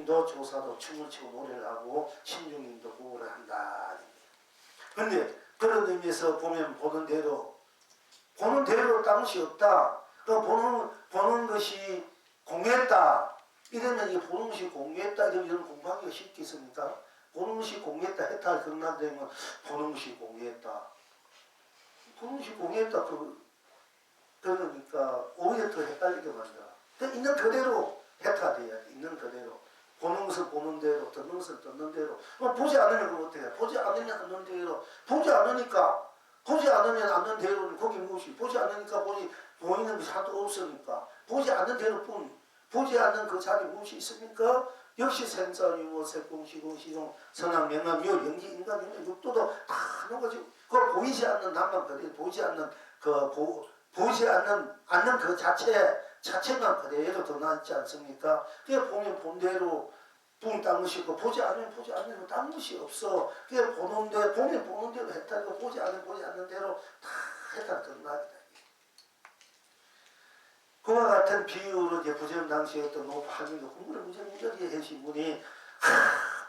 부처님도 조사도 춤을 추고 노래를 하고 신중님도 구호를 한다. 그런데 그런 의미에서 보는 대로 딴것이 없다. 그 보는 것이 공했다. 이러면 이 보는 것이 공했다. 이런 공부하기가 쉽겠습니까? 보는 것이 공했다. 해탈 끝나되면 보는 것이 공했다. 보는 것이 공했다. 그러니까 오히려 더 헷갈리게 만들어. 있는 그대로 해탈돼야 돼. 있는 그대로. 보는 것을 보는 대로, 듣는 것을 듣는 대로. 보지 않으면 그럼 어떻게 해? 보지 않으면 않는 대로. 보지 않으면 않는 대로는 거기 무엇이? 보지 않으니까 보이는 것이 하나도 없으니까. 보지 않는 대로뿐. 보지 않는 그 자리 무엇이 있습니까? 역시 생사유무, 색공시공, 시종, 선악, 명암, 묘, 영지, 인간, 영역, 육도도 다 하는 거지. 그걸 보이지 않는 남만 그대로, 보이지 않는 그 자체만 그대로 드러나지 않습니까? 그게 보면 본대로 딴 것이 있고, 보지 않으면 딴 것이 없어. 그게 보면 보는 대로 해탈이고, 보지 않는 대로 다 해탈 드러나기다. 그와 같은 비유로 이제 부처님 당시에 어떤 노파하면서 공부를 무지무지하게 하신 분이,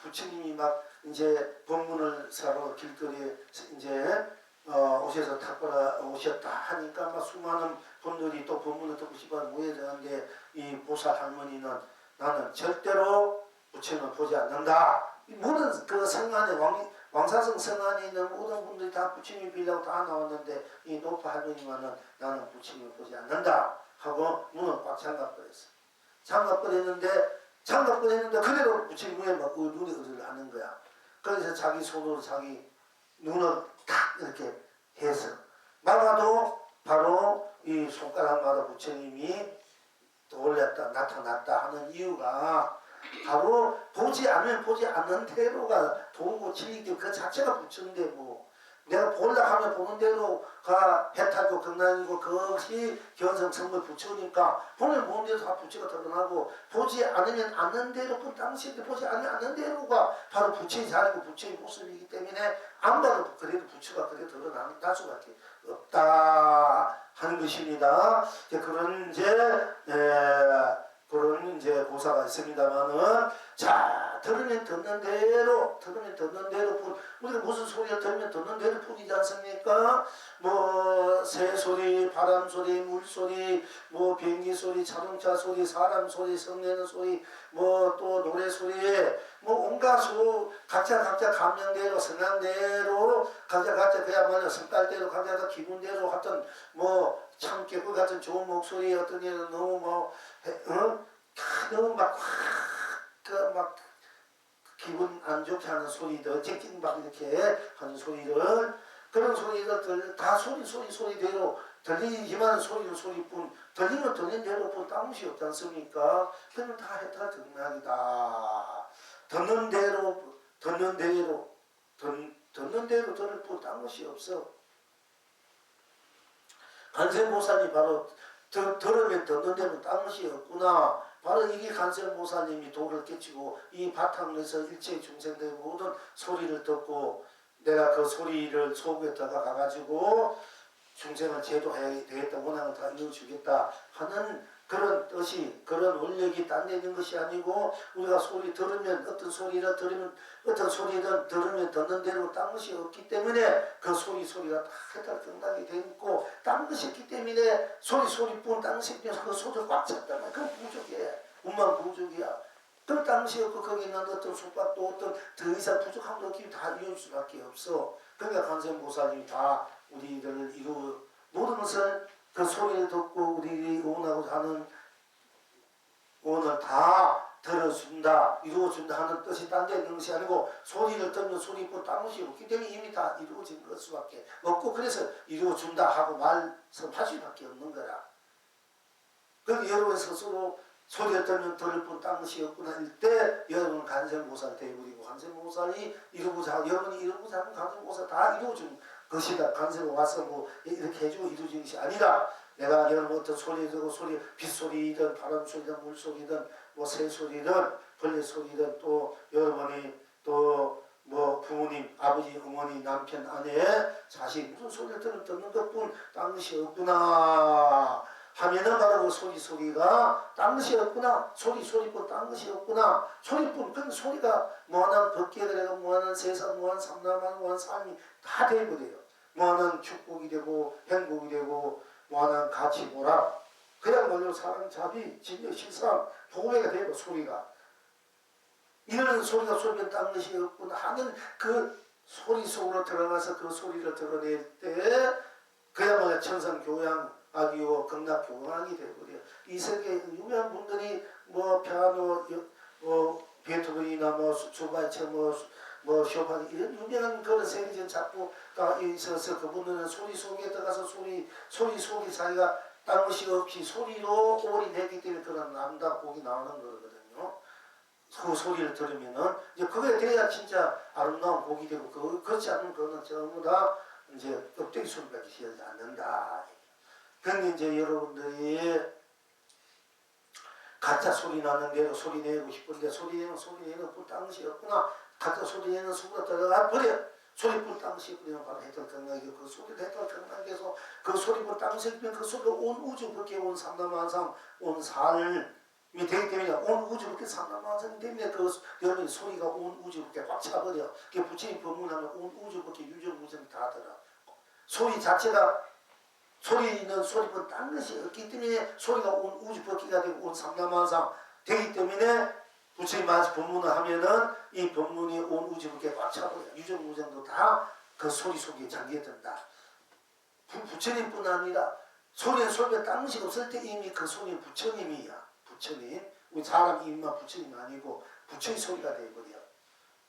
부처님이 막 이제 법문을 사러 길거리에 이제 오셔서 탁보라 오셨다 하니까 막 수많은 분들이 또 법문을 듣고 싶어 모여드는데, 이 보살 할머니는 나는 절대로 부처님을 보지 않는다. 모든 그 성안에 왕사성 성안에 있는 모든 분들이 다 부처님 빌려고 다 나왔는데, 이 노파 할머니만은 나는 부처님을 보지 않는다 하고 문을 꽉 잠가버렸어. 잠가버렸는데 그대로 부처님 문에 막 눈이 의지를 하는 거야. 그래서 자기 손으로 자기 눈을 탁 이렇게 해서 막아도 바로 이 손가락마다 부처님이 떠올렸다 나타났다 하는 이유가, 바로 보지 않으면 보지 않는 대로가 도고 진리기 그 자체가 부처인데, 뭐 내가 보려고 하면 보는 대로가 해탈고 극락이고 그것이 견성성물 부처니까, 보는 대로 다 부처가 드러나고, 보지 않으면 않는 대로 당시에 보지 않으면 않는 대로가 바로 부처의 자리고 부처의 모습이기 때문에 안 봐도 그래도 부처가 그래 드러날 수밖에 없다 하는 것입니다. 그런 이제 고사가 있습니다만은, 자, 들으면 듣는 대로 우리가 무슨 소리를 들으면 듣는 대로 뿐이지 않습니까? 뭐 새소리, 바람소리, 물소리, 뭐 비행기소리, 자동차 소리, 사람 소리, 성내는 소리, 뭐 또 노래소리, 뭐 온갖 각자 감정대로, 성향대로, 각자 그야말로 성깔대로, 각자 기분대로 하여튼 뭐 참 깨끗 같은 좋은 목소리, 어떤 애는 너무 너무 막 기분 안 좋게 하는 소리들, 찡찡막 이렇게 하는 소리들, 그런 소리들 다 소리대로 들리지만 소리는 소리뿐, 들리면 들린 대로뿐 딴 것이 없지 않습니까? 그러면 다 해탈 극락이다. 듣는 대로 들을 뿐 딴 것이 없어. 간세보살이 바로 들으면 듣는 데는 딴 것이 없구나. 바로 이게 간세보살님이 도를 깨치고 이 바탕에서 일체 중생들의 모든 소리를 듣고, 내가 그 소리를 속에다가 가가지고 중생을 제도해야 되겠다, 원한을 다 이루어주겠다 하는 그런 뜻이, 그런 원력이 딴 데 있는 것이 아니고, 우리가 소리 들으면 어떤 소리를 들으면 들으면 듣는 대로 딴 것이 없기 때문에 그 소리가 다 해탈 끝나게 돼 있고, 딴 것이 있기 때문에 소리뿐 딴 것이 있면서 그 소리를 꽉 찼다면 그건 부족해. 운만 부족이야. 그 딴 것이 없고 거기 있는 어떤 속박도 어떤 더 이상 부족함도 없기 다 이룰 수밖에 없어. 그러니까 간세보살님이 다 우리들을 모든 것을 그 소리를 듣고 우리들이 원하고자 하는 원을 다 들어준다, 이루어준다 하는 뜻이 딴 데 있는 것이 아니고, 소리를 듣는 소리뿐 딴 것이 없기 때문에 이미 다 이루어진 것 수밖에 없고, 그래서 이루어준다 하고 말씀할 수밖에 없는 거라. 그러니까 여러분 스스로 소리를 들으면 들을 뿐 딴 것이 없구나 할 때, 여러분은 간세보살 대부리고, 간세보살이 이루고자 하고, 여러분이 이루고자 하는 간세보살 다 이루어준 것이다. 간세가 와서 뭐 이렇게 해주고 이루어진 것이 아니라, 내가 여러분 어떤 소리 듣고 빗소리든 바람소리든 물소리든 뭐 새소리든 벌레소리든, 또 여러분이 또 뭐 부모님, 아버지, 어머니, 남편, 아내, 자식 무슨 소리를 듣는 것뿐 딴 것이 없구나 하면은 바로 그 소리가 딴 것이 없구나. 소리뿐 딴 것이 없구나. 소리뿐. 그 소리가 무한한 법계들에가 무한한 세상, 무한 삼라만, 무한 삶이 다 되거든요. 무한한 축복이 되고 행복이 되고 무한한 가치 모라. 그야말로 사랑, 자비, 진여, 실상, 보호가 되고 소리가. 이러는 소리가 소리는 딴 것이 없구나 하는 그 소리 속으로 들어가서 그 소리를 드러낼 때 그야말로 천상교양 악이요 극락교황이 되어버려. 이 세계 유명한 분들이 뭐 피아노, 뭐 베토벤이나 뭐 수바이처, 뭐 쇼판 이런 유명한 그런 세계적인 작곡가 있어서 그분들은 소리 속에 들어가서 소리 속에 자기가 딴 것이 없이 소리로 올인했기 때문에 그런 남다 곡이 나오는 거거든요. 그 소리를 들으면은 이제 그게 돼야 진짜 아름다운 곡이 되고 그렇지 않으면 그거는 전부 다 이제 껍데기 소리밖에 지어지지 않는다. 그런데 이제 여러분들이 가짜 소리 나는 대로 소리 내고 싶은데 소리 내는 뿔 딴 것이 없구나. 가짜 소리 내는 속으로 들어가 버려. 소리 뿔 딴 것이 없구나. 바로 해탈 경락이고 그 소리를 해탈 경락에서 그 소리 뿔 딴 것이 없으면 그 소리가 온 우주 밖에 온 삼라만상 온 삶이 되기 때문에 온 우주 밖에 삼라만상이 때문에 그 여러분 소리가 온 우주 밖에 꽉 차버려. 그 부처님 법문하면 온 우주 밖에 유정무정 다 들어. 소리 자체가 소리는 소리뿐 딴 것이 없기 때문에 소리가 온 우주 법기가 되고 온 삼라만상 되기 때문에 부처님 말씀 법문을 하면은 이 법문이 온 우주 법기에 꽉 차버려. 유정무정도 다 그 소리 속에 잠겨든다. 부처님뿐 아니라 소리는 소리가 딴 것이 없을 때 이미 그 소리는 부처님이야. 부처님. 우리 사람 이름만 부처님 아니고 부처의 소리가 되어버려.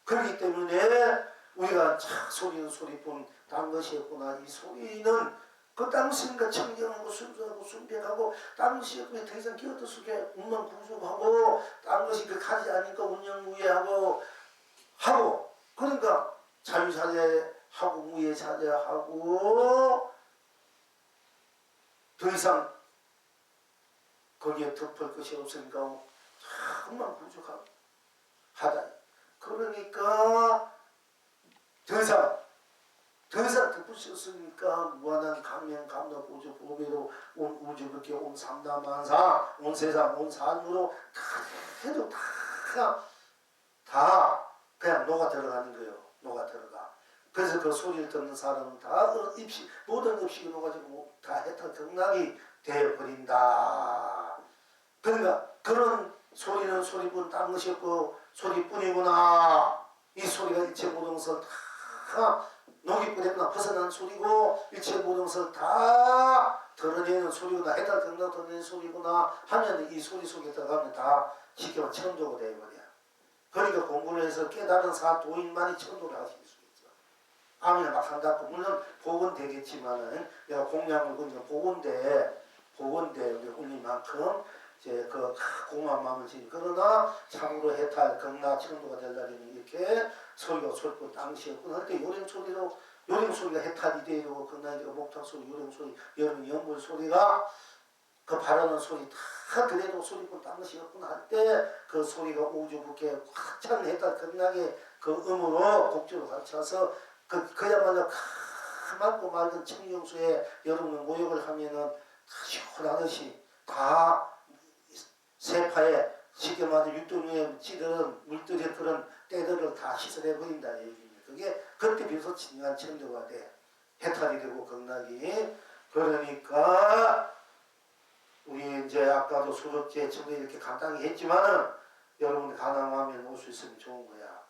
그렇기 때문에 우리가 참 소리는 소리뿐 딴 것이 없구나. 이 소리는 그 당시니까 청정하고 순수하고 순백하고 딴 것이 없으면 더 이상 기어도 속에 운명부족하고 딴 것이 격하지 않으니까 운영무예하고 하고 그러니까 자유자재하고 무예자재하고 더 이상 거기에 덮을 것이 없으니까 정말 부족하다. 그러니까 더 이상 덮을 수 없으니까 무한한 강명, 감로, 보조, 보배로 온 우주 밖에 온 삼다만상, 온 세상, 온 삶으로 해도 다 그냥 녹아 들어가는 거예요. 녹아 들어가. 그래서 그 소리를 듣는 사람은 다 모든 의식이 녹아지고 다 해탈 경락이 되어버린다. 그러니까 그런 소리는 소리뿐 딴 것이 없고 소리뿐이구나. 이 소리가 일체 모동설 다 녹이 뿌렸구나. 벗어난 소리고 일체 모동설 다 드러내는 소리구나. 해탈 경락 드러내는 소리구나 하면 이 소리 속에 들어가면 다 쉽게 천도가 되어버려. 그러니까 공부를 해서 깨달은 도인만이 천도를 하실 수 있어. 아무나 막 한다고 물론 복은 되겠지만은 내가 공양을 보면 복은데 우리 올린만큼 이제 그 고마운 마음을 지니 그러나 참으로 해탈 경락 천도가 되려면 이렇게 소리가 소리고 당시였구나. 그때 요령 소리가 해탈이 되고 경락이 목탁 소리, 요령 소리, 여름 연불 소리가 그 바라는 소리 다 그래도 소리뿐 딴 것이었구나 할 때 그 소리가 우주 밖에 확 찬 해탈 경락의 그 음으로 곡조로 가르쳐서 그야말로 가맣고 맑은 청룡수에 여러분은 모욕을 하면은 다 시원하듯이 다 세파에 쉽게 말해 육도에 찌든 물들의 그런 때들을 다 시설해 버린다 얘기입니다. 그게 그때 비로소 진정한 천도가 돼. 해탈이 되고 극락이. 그러니까 우리 이제 아까도 수록제 천도 이렇게 간단히 했지만은 여러분들 가능하면 올 수 있으면 좋은 거야.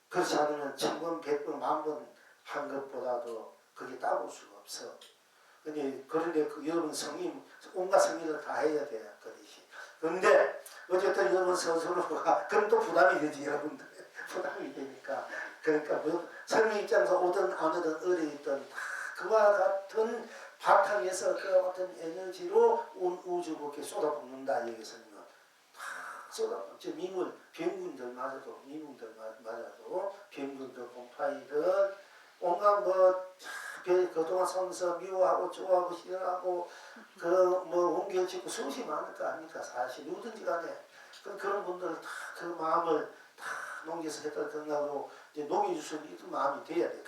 그렇지 않으면 1000번, 100번, 10,000번 한 것보다도 그게 따볼 수가 없어. 그런데 여러분 온갖 성의를 다 해야 돼요. 그 대신. 그런데 어쨌든 여러분 스스로가 그럼 또 부담이 되지 여러분들. 부담이 되니까. 그러니까 뭐 성의 입장에서 오든 안 오든 어디 있든 다 그와 같은 바탕에서 그와 같은 에너지로 온 우주 밖에 쏟아붓는다 여기서는. 쏟아붓죠. 병군들 맞아도 병군들 곰팡이들 온갖 그동안 살면서 미워하고 좋아하고 싫어하고 옹기를 짓고 수없이 많을 거 아닙니까 사실 누구든지 간에 그런 분들은 다 그 마음을 다 녹여서 했던 생각으로 이제 녹여줄 수 있는 마음이 돼야 돼.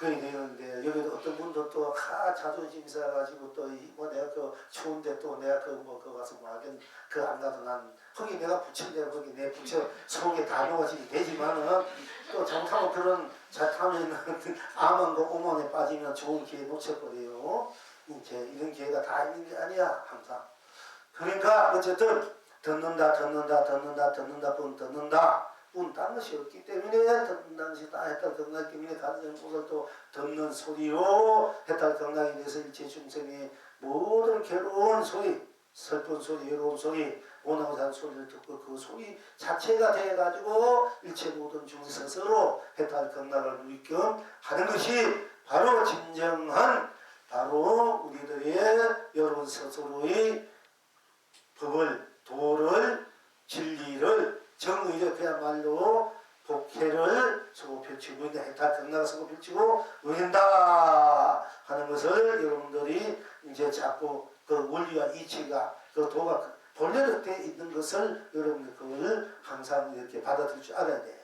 그게 되는데 여기도 어떤 분도 또 자존심 있어가지고 또 뭐 내가 그 추운데 또 내가 그 가서 뭐 하긴 그 안 가도 난 거기 내가 부친데 거기 내 부처 속에 다 녹아지게 되지만은 또 잘못하면 그런 잘타면 암한 거 오만에 빠지면 좋은 기회 놓쳐버려요. 이제 이런 기회가 다 있는 게 아니야 항상. 그러니까 어쨌든 듣는다 뿐 다른 것이 없기 때문에 듣는 것이 다 해탈 경락이 때문에 가는 곳을 듣는 소리로 해탈 경락에 대해서 일체 중생의 모든 괴로운 소리, 슬픈 소리, 외로운 소리, 원하고 사는 소리를 듣고 그 소리 자체가 돼가지고 일체 모든 중생 스스로 해탈 경락을 누리끔 하는 것이 바로 진정한 바로 우리들의 여러분 스스로의 법을, 도를, 진리를, 정의를 그야말로 복회를 서고 펼치고 있는 해탈 경락을 서고 펼치고 누린다 하는 것을 여러분들이 이제 자꾸 그 원리와 이치가 그 도가 본래로 돼 있는 것을 여러분들 그걸 항상 이렇게 받아들일 줄 알아야 돼.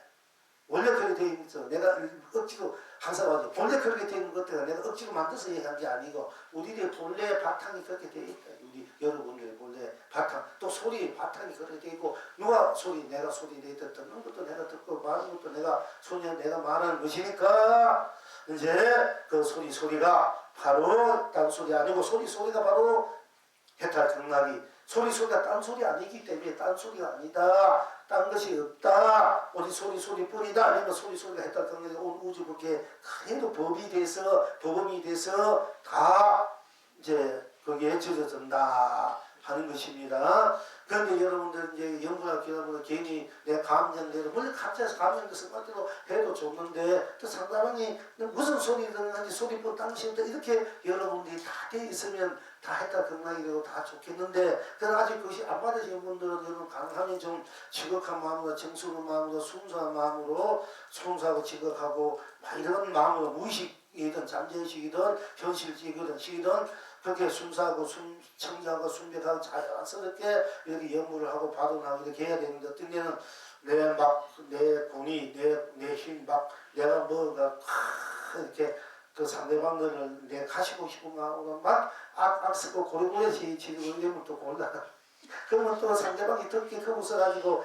원래 그렇게 돼 있어. 내가 억지로 항상 하죠. 본래 그렇게 돼 있는 것들은 내가 억지로 만들어서 얘기한 게 아니고 우리들의 본래 바탕이 그렇게 돼 있다. 우리 여러분들의 본래 바탕 또 소리 바탕이 그렇게 돼 있고 누가 소리 내가 소리 내다 듣는 것도 내가 듣고 말하는 것도 내가 소리 내가 말하는 것이니까 이제 그 소리가 바로 딴 소리 아니고 소리가 바로 해탈 경락이 소리가 딴 소리 아니기 때문에 딴 소리가 아니다. 딴 것이 없다. 오직 소리뿐이다. 아니면 소리가 해탈 경락이 온 우주 그렇게 그래도 법이 돼서 다 이제 거기에 젖어든다 하는 것입니다. 그런데 여러분들 이제 연구할 기다 보면 괜히 내 감정대로 물론 각자에서 감정도 생각대로 해도 좋는데 또 상대방이 무슨 소리든 하는지 소리뿐 당시부터 이렇게 여러분들이 다 돼 있으면 다 해탈 경락이 되고 다 좋겠는데 그러나 아직 그것이 안 받으시는 분들은 여러분 가능하면 좀 지극한 마음으로 정수는 마음으로 순수한 마음으로 순수하고 지극하고 이런 마음으로 무의식이든 잠재의식이든 현실적이든 그렇게 순수하고 청정하고 순백하고 자연스럽게 이렇게 연구를 하고 발언하고 이렇게 해야 되는데 어떤 데는 내 군이 내 힘 내가 뭐가 이렇게 그 상대방들을 내 가시고 싶은 마음으로 막 악쓰고 고래고래 지르고 이러면 또 곤란하다. 그러면 또 상대방이 듣기 그 웃어가지고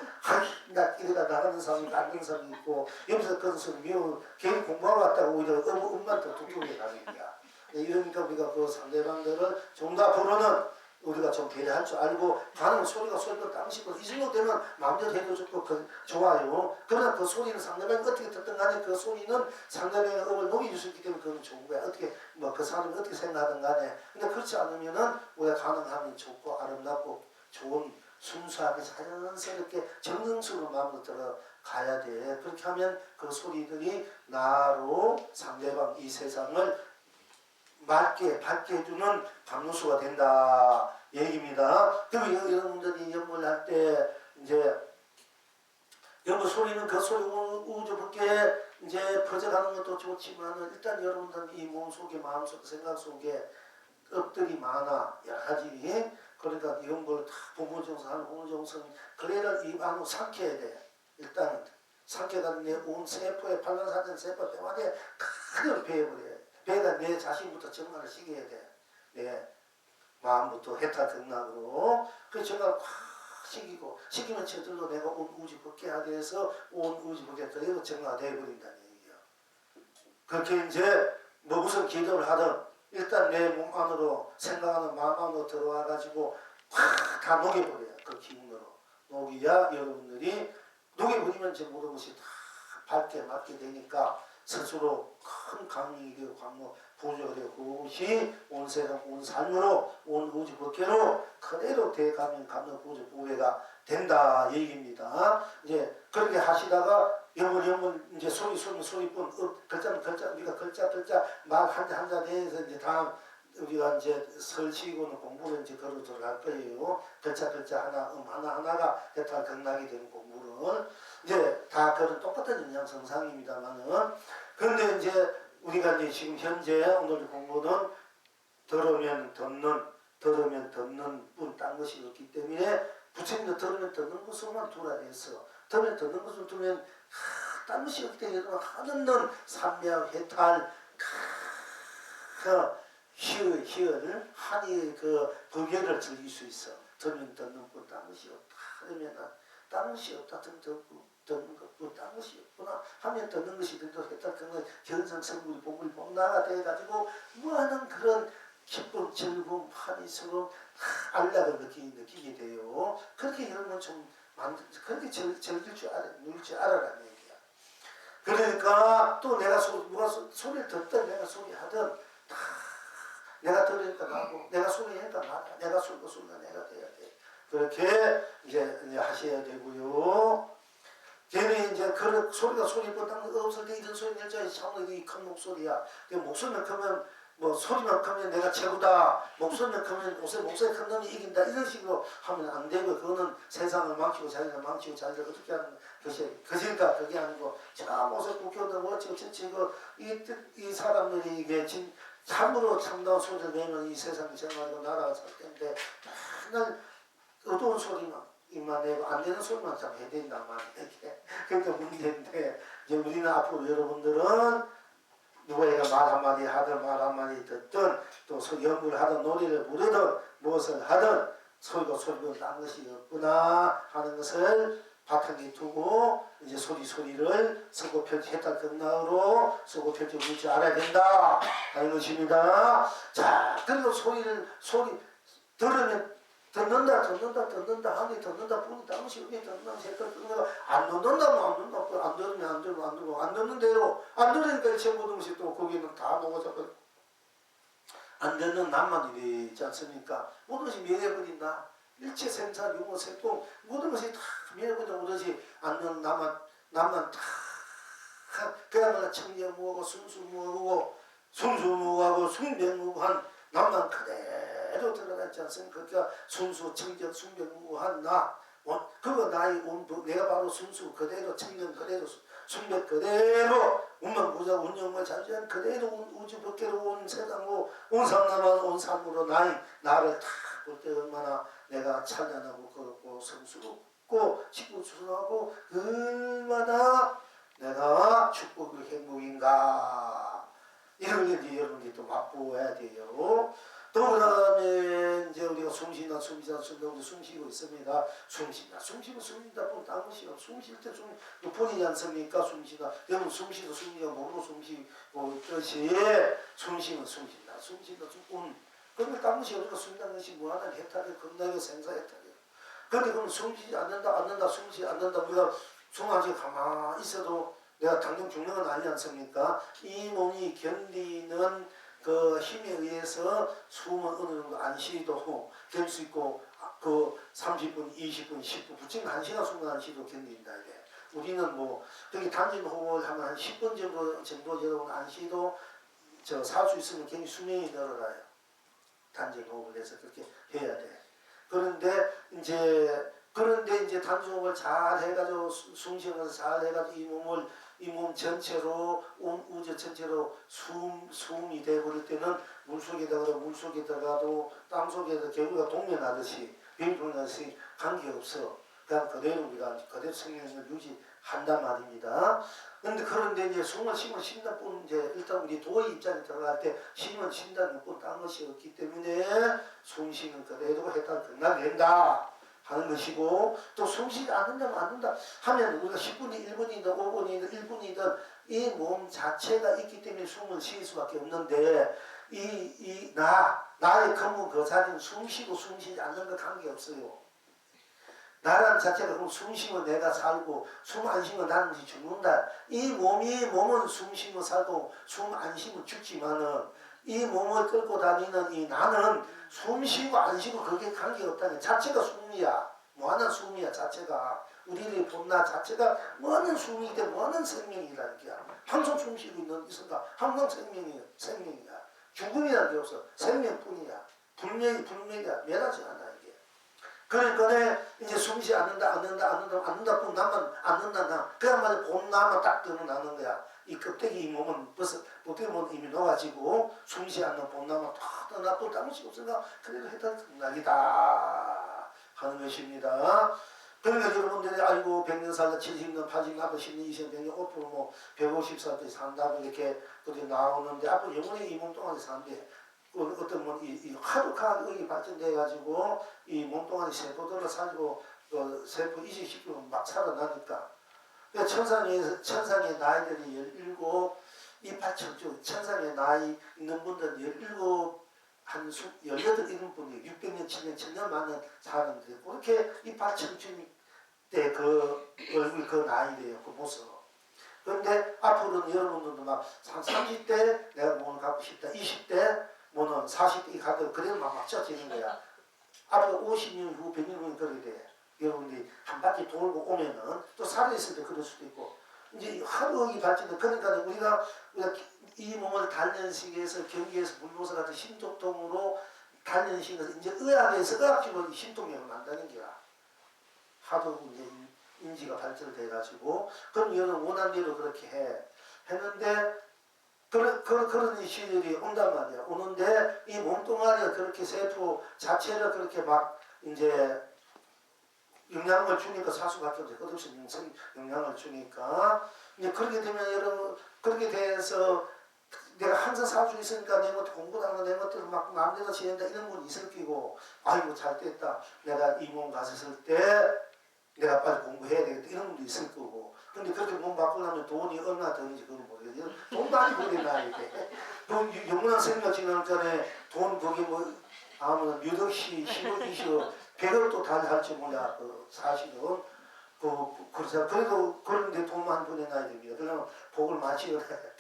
나 이러다 나가는 사람이 낫는 사람이 있고 여기서 그런 소리 미워 괜히 공부하러 왔다고 오히려 음만 더 두툼하게 가는 거야. 이러니까 우리가 그 상대방들을 좀 더 부르는 우리가 좀 배려할 줄 알고 가는 소리가 당시고 이 정도 되면 마음대로 해도 좋고 좋아요. 그러나 그 소리는 상대방이 어떻게 듣든 간에 그 소리는 상대방의 음을 녹여줄 수 있기 때문에 그건 좋은 거야. 어떻게 그 사람이 어떻게 생각하든 간에. 근데 그렇지 않으면은 우리가 가능하면 좋고 아름답고 좋은 순수하게 자연스럽게 정성스러운 마음으로 들어가야 돼. 그렇게 하면 그 소리들이 나로 상대방 이 세상을 밝게 해주는 감로수가 된다 얘기입니다. 그리고 여러분들이 연구를 할 때 이제 연구 소리는 그 소리 우주 밖에 이제 퍼져가는 것도 좋지만 일단 여러분들 이 몸 속에 마음 속에 생각 속에 업들이 많아 여러 가지. 그러니까 이런 걸 다 부모정성하는 부모정성 그래를 입 안으로 삼켜야 돼. 일단 삼켜가지고 내 온 세포에 팔란사전 세포 때마다 크게 배워버려. 배가 내 자신부터 정화를 시켜야 돼. 내 마음부터 해탈 경락으로 그 정화를 콱 시키면 저절로 내가 온 우주 벗게 하게 해서 온 우주 벗게 그래도 정화가 되어버린다는 얘기야. 그렇게 이제 뭐 무슨 기도를 하든 일단 내 몸 안으로 생각하는 마음 안으로 들어와가지고 콱 다 녹여버려요. 그 기운으로 녹여야 여러분들이 녹여버리면 이제 모든 것이 다 밝게 맞게 되니까 스스로 큰 강력이 되고 강력 보조가 되고 그것이 온 세상 온 삶으로 온 우주 법계로 그대로 돼가면 강력 보조 보호가 된다 얘기입니다. 이제 그렇게 하시다가 영문 이제 소리뿐 글자는 글자 우리가 글자 말 한자 내에서 이제 다음 우리가 이제 설치고는 공부를 이제 걸어 들어갈 거예요. 글자 하나 하나가 해탈 경락이 되는 공부를 이제 다 그런 똑같은 연장성상입니다만은 그런데 이제 우리가 이제 지금 현재 오늘 공부는 들으면 듣는 뿐 딴 것이 없기 때문에 부처님도 들으면 듣는 것으로만 두라 했어. 들으면 듣는 것을 두면 딴 것이 없기 때문에 하는 삼명 해탈 그 희을 한이 그 법계를 즐길 수 있어. 듣는 뿐 딴 것이 없다. 그러면은 딴 것이 없다. 듣는 것뿐 딴 것이 없구나 하면 듣는 것이 들도했다. 그는 견성성불이 복을 복나가 돼가지고 무한한 그런 기쁨, 즐거움, 환희스러움, 안락을 느끼게 돼요. 그렇게 여러분 좀 그렇게 즐길 줄 알아, 누릴 줄 알아라는 얘기야. 그러니까 또 내가 누가 소리를 듣든 내가 소리하든 다 내가 들으니까 나고 내가 소리하니까 나다. 내가 쏠고 쏠고 내가 돼야 돼. 그렇게 이제 하셔야 되고요. 걔는 이제 그런 소리가 소리보다 없을 때 이런 소리 낼 자에 참으니 큰 목소리야. 목소리만 크면 뭐 소리만 크면 내가 최고다. 목소리만 크면 목소리 큰 놈이 이긴다. 이런 식으로 하면 안 되고 그거는 세상을 망치고 자기를 망치고 자기를 어떻게 하는 것이니까 그게 아니고 참 어서 국회의원 어찌고 저찌고 이 사람들이 이게 참으로 참다운 소리를 내면 이 세상이 정말로 나라가 살 텐데 맨날 어두운 소리만 입만 내고 안 되는 소리만 참 해야 된단 말이야. 그러니까 문제인데 이제 우리는 앞으로 여러분들은 누구에게 말 한마디 하든 말 한마디 듣든 또 연구를 하든 노래를 부르든 무엇을 하든 소리가 딴 것이 없구나 하는 것을 바탕에 두고 이제 소리를 서고 펼치했다 끝나으로 서고 펼쳐 볼 줄 알아야 된다 하는 것입니다. 자, 그리고 소리 들으면 듣는다 하니 듣는다 뿐이 딴 것이 없니 듣는다 색깔 듣는다 안 듣는다면 안 들으면 안 듣는 대로 안 들으니까 일체 모든 것이 또 거기는 다 녹아져버려. 안 듣는 남만 있지 않습니까? 모든 것이 멸해버린다. 일체 생산, 유무, 색동 모든 것이 다 멸해버린다. 오듯이 안 듣는 남만 다 그야말로 청정무하고 순수무하고 순수무하고 숭배무한 남만 그대로 드러났지 않습니까? 그러니까 순수, 청정, 숭배무한 나 그거 나의 내가 바로 순수 그대로 청정 그대로 숭배 그대로 운만부자 운영을 자주한 그대로 우주 밖으로 온 세상으로 온 상남한 온 삶으로 나를 다 볼 때 얼마나 내가 찬양하고 그렇고 성스럽고 식구수하고 얼마나 내가 축복의 행복인가 이런 게 이제 여러분들이 또 맛보아야 돼요. 또 그 다음에 이제 우리가 숨쉬다 숨쉬고 있습니다. 숨쉰다 보면 딴 것이요. 숨쉴 때 보이지 않습니까? 숨쉬다. 여러분 숨쉬도 모르고 숨쉬고 뜻이 숨쉬다. 그런데 딴 것이 우리가 숨는 것이 무한한 해탈이 겁나게 생사해탈이에요. 그런데 그럼 숨쉬지 않는다 숨쉬지 않는다 우리가 숨 안 쉬고 가만히 있어도 내가 당장 죽는 건 아니지 않습니까? 이 몸이 견디는 그 힘에 의해서 숨은 어느 정도 안 쉬도 견딜 수 있고 그 30분, 20분, 10분 부쩍 1시간 숨은 안 쉬도 견딘다 이게. 우리는 뭐 여기 단전 호흡을 하면 한 10분 정도 여러분 안 쉬도 살 수 있으면 굉장히 수명이 늘어나요. 단전 호흡을 해서 그렇게 해야 돼. 그런데 이제 단전호흡을 잘 해가지고 숨쉬면서 잘 해가지고 이 몸 전체로 온 우주 전체로 숨이 되어버릴 때는 물속에다가도 땅속에다 개구리가 동면하듯이 비밀동면하듯이 관계없어. 그냥 그대로 우리가 그대로 생명을 유지한단 말입니다. 그런데 이제 숨을 쉰다 뿐 이제 일단 우리 도의 입장에 들어갈 때 쉰다는 뿐 딴 것이 없기 때문에 숨 쉬는 그대로 해탈 끝나된다 하는 것이고 또 숨쉬지 않는다 하면 우리가 10분이 1분이든 5분이든 1분이든 이 몸 자체가 있기 때문에 숨을 쉴 수밖에 없는데 나의 근본 그 자리는 숨쉬고 숨쉬지 않는 것 관계없어요. 나라는 자체가 그럼 숨쉬면 내가 살고 숨 안 쉬면 나는 죽는다. 이 몸은 숨쉬면 살고 숨 안 쉬면 죽지만은 이 몸을 끌고 다니는 이 나는 숨쉬고 안 쉬고 그게 관계없다는 자체가 숨이야. 무한한 숨이야 자체가. 우리를 본 나 자체가 무한한 숨이기 때문에 무한한 생명이라는 게야. 항상 숨쉬고 있는 있으니까 항상 생명이야. 죽음이라는 게 없어. 생명뿐이야. 불명이야. 멸하지 않아 이게. 그러니까 이제 숨쉬지 않는다 뿐 나만 않는다 나. 그야말로 본 나만 딱 드러나는 거야. 이 껍데기 이 몸은 껍데기 몸은 이미 녹아지고 숨쉬지 않는 본 나만 딱 드러나고 딴 것이 없으니까 그래도 해탈 극락이다 하는 것입니다. 그러니까 여러분들이 아이고 100년 살다 70년 80년 앞으로 10년 20년 100년 앞으로 뭐 150살까지 산다고 이렇게 그렇게 나오는데 앞으로 영원히 이 몸 동안에 산대. 어떤 뭐 이 하루카가 의이 발전돼 가지고 이 몸 동안에 세포들을 살리고 그 세포 이식시키고 막 살아나니까. 그러니까 천상의 나이들이 17, 이파천주 천상의 나이 있는 분들 17, 한 18 이런 분이 600년, 7년, 1000년 만년 사는데 그렇게 이파천주 때 그 얼굴 그 나이래요. 그 모습. 그런데 앞으로는 여러분들도 막 30대 내가 몸을 갖고 싶다. 20대 뭐는 40대 가도 그래도 막 맞춰지는 거야. 앞으로 50년 후, 100년 후에 그렇게 돼. 여러분들이 한 바퀴 돌고 오면은 또 살아있을 때 그럴 수도 있고. 이제 하루의 발전도 그러니까 우리가 이 몸을 단련식에서 경기에서 불보사 같은 심통으로 단련식에서 이제 의학에서 의학적으로 심통력을 만드는 거야. 하도 이제 인지가 발전돼 가지고 그럼 여러분 원하는 대로 그렇게 했는데 그런 시절이 온단 말이야. 오는데 이 몸뚱아리가 그렇게 세포 자체를 그렇게 막 이제 영향을 주니까 살 수밖에 없어요. 끝없이 영향을 주니까 이제 그렇게 되면 여러분 그렇게 돼서 내가 항상 살 수 있으니까 내 것도 공부도 하고 내 것들을 막 마음대로 지낸다 이런 분이 있을 끼고 아이고 잘 됐다. 내가 이 몸 갔을 때 내가 빨리 공부해야 되겠다 이런 분도 있을 거고. 근데 그렇게 몸 바꾸려면 돈이 얼마나 드는지 그건 모르겠어요. 돈 많이 버리나 이게. 그 영원한 생명 지날 전에 돈 거기 뭐 아무나 몇 억씩 10억 20억 100억 또 달할지 몰라. 그 사실은 그래서 그래도 그런데 돈만 보내놔야 됩니다. 그러면 복을 많이 얻어야 돼.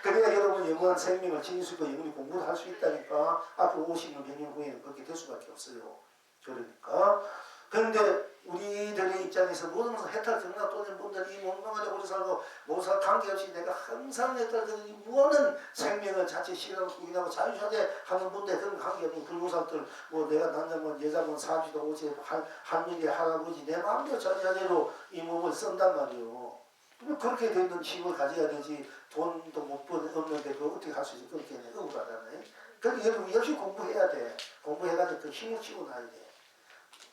그래야 여러분 영원한 생명을 지닐 수 있고 영원히 공부를 할 수 있다니까. 앞으로 50년 100년 후에는 그렇게 될 수밖에 없어요. 그러니까 그런데 우리들의 입장에서 모든 것을 해탈 경락 또는 분들 이 몸동안에 오래 살고 모사 관계없이 내가 항상 해탈 이 무언은 생명을 자체 실현하고 구인하고 자유자재 하는 분들 그런 관계없는 불보살들 뭐 내가 남자면 여자면 사주도 오지 할머니 할아버지 내 마음대로 자유자재로 이 몸을 쓴단 말이에요. 그렇게 되는 힘을 가져야 되지. 돈도 못 버는 없는데 그거 어떻게 할 수 있지? 그렇게 억울하잖아요. 그래서 여러분 역시 공부해야 돼. 공부해가지고 그 힘을 치고 나야 돼.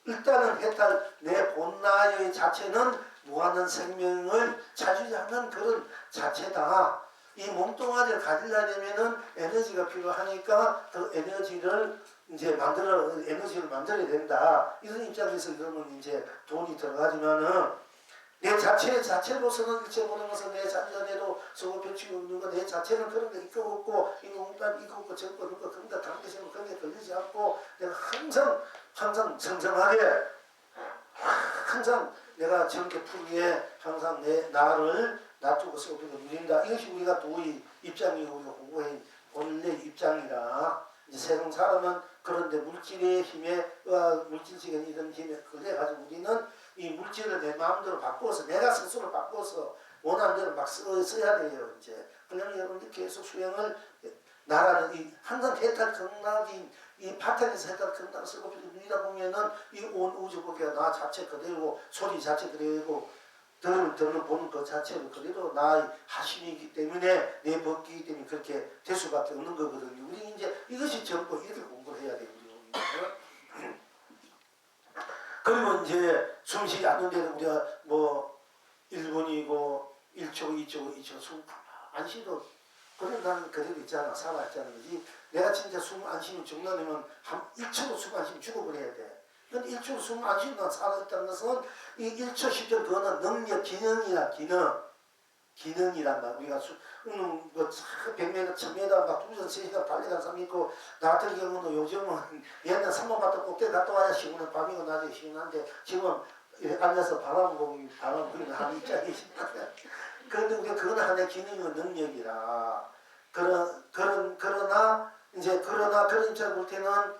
일단은 해탈 내 본나의 자체는 무한한 생명을 차지하는 그런 자체다. 이 몸뚱아리를 가지려면은 에너지가 필요하니까 그 에너지를 이제 에너지를 만들어야 된다. 이런 입장에서 그러면 이제 돈이 들어가지만은 내 자체로서는 일체 모든 것은 내 자녀대로 서고 펼치고 있는 거 내 자체는 그런 게 있고 없고 이거 없다 이거 없고 저거 없고 그런 거 당기시면 그런 게 걸리지 않고 내가 항상 정정하게 항상 내가 저렇게 푸르게 항상 나를 놔두고 서고 누린다. 이것이 우리가 도의 입장이고 우리가 공부의 본래 입장이라 이제 세상 사람은 그런데 물질의 힘에 물질적인 이런 힘에 그래 가지고 우리는 이 물질을 내 마음대로 바꿔서 내가 스스로 바꿔서 원하는 대로 막 써야 돼요. 이제 그러면 여러분들 계속 수행을 나라는 이 항상 해탈 경락이 이 바탕에서 해탈 경락을 쓰고 누리다 보면은 이 온 우주 보기가 나 자체 그대로 소리 자체 그대로 들을 보는 것 자체로 그대로 나의 하심이기 때문에 내 법기이기 때문에 그렇게 될 수밖에 없는 거거든요. 우리 이제 이것이 전부 이렇게 공부를 해야 돼요. 그러면 이제 숨쉬지 않는 데는 우리가 뭐 1분이고 1초, 2초, 2초 숨 안 쉬도 그런 나는 그대로 있잖아. 살아있잖아. 그지? 내가 진짜 숨 안 쉬면 죽는다면 한 1초도 숨 안 쉬면 죽어버려야 돼. 근데 1초 숨 안 쉬면 난 살아있다는 것은 이 1초 10초 그거는 능력, 기능이란 말. 우리가 뭐 100m, 1000m 막 2시간, 3시간 달리는 사람이 있고 나 같은 경우는 요즘은 옛날 3번 바다 꼭대기 갔다 와야 시원해. 밤이고 낮에 시원한데 지금 앉아서 바람 불면 한 입장이 그런데 우리가 그건 하나의 기능이고 능력이라 그러나 그런 입장을 볼 때는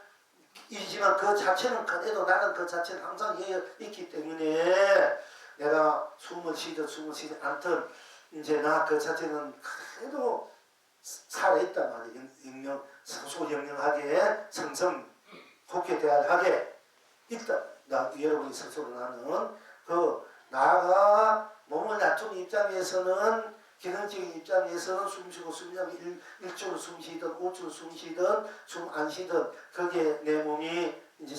이지만 그 자체는 그대로 나는 그 자체는 항상 있기 때문에 내가 숨을 쉬든 않든 이제 나 그 자체는 그래도 살아있단 말이에요. 소소영영하게 호쾌대활하게 있다. 여러분이 스스로 나는 나가 몸을 낮춘 입장에서는 기능적인 입장에서는 숨쉬고 숨쉬고 1초로 숨쉬든 5초로 숨쉬든 숨 안 쉬든 그게 내 몸이 이제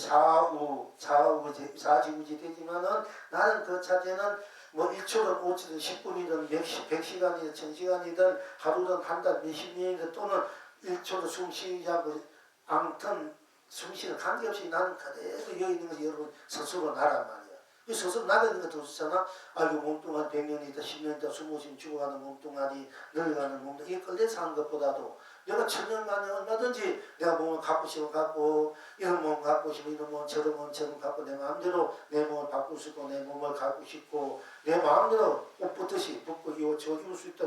좌지우지 되지만은 나는 그 자체는 뭐 1초든 5초든 10분이든 100시간이든 1000시간이든 하루든 한 달 몇십 년이든 또는 1초도 숨 쉬지 않고 아무튼 숨 쉬는 관계없이 나는 그대로 여기 있는 거 여러분 스스로 나란 말이야. 이 스스로 나가는 것도 좋잖아. 아이고 몸뚱아리 100년이다 10년이다 숨어쉬면 죽어가는 몸뚱아리 늙어가는 몸뚱아리 이게 끌려 사는 것보다도 내가 천년만에 얼마든지 내가 몸을 갖고 싶으면 갖고 이런 몸 갖고 싶으면 이런 몸 저런 몸 저런 갖고 내 마음대로 내 몸을 바꿀 수 있고 내 몸을 갖고 싶고 내 마음대로 옷 벗듯이 벗고 이 옷 저 입을 수 있다.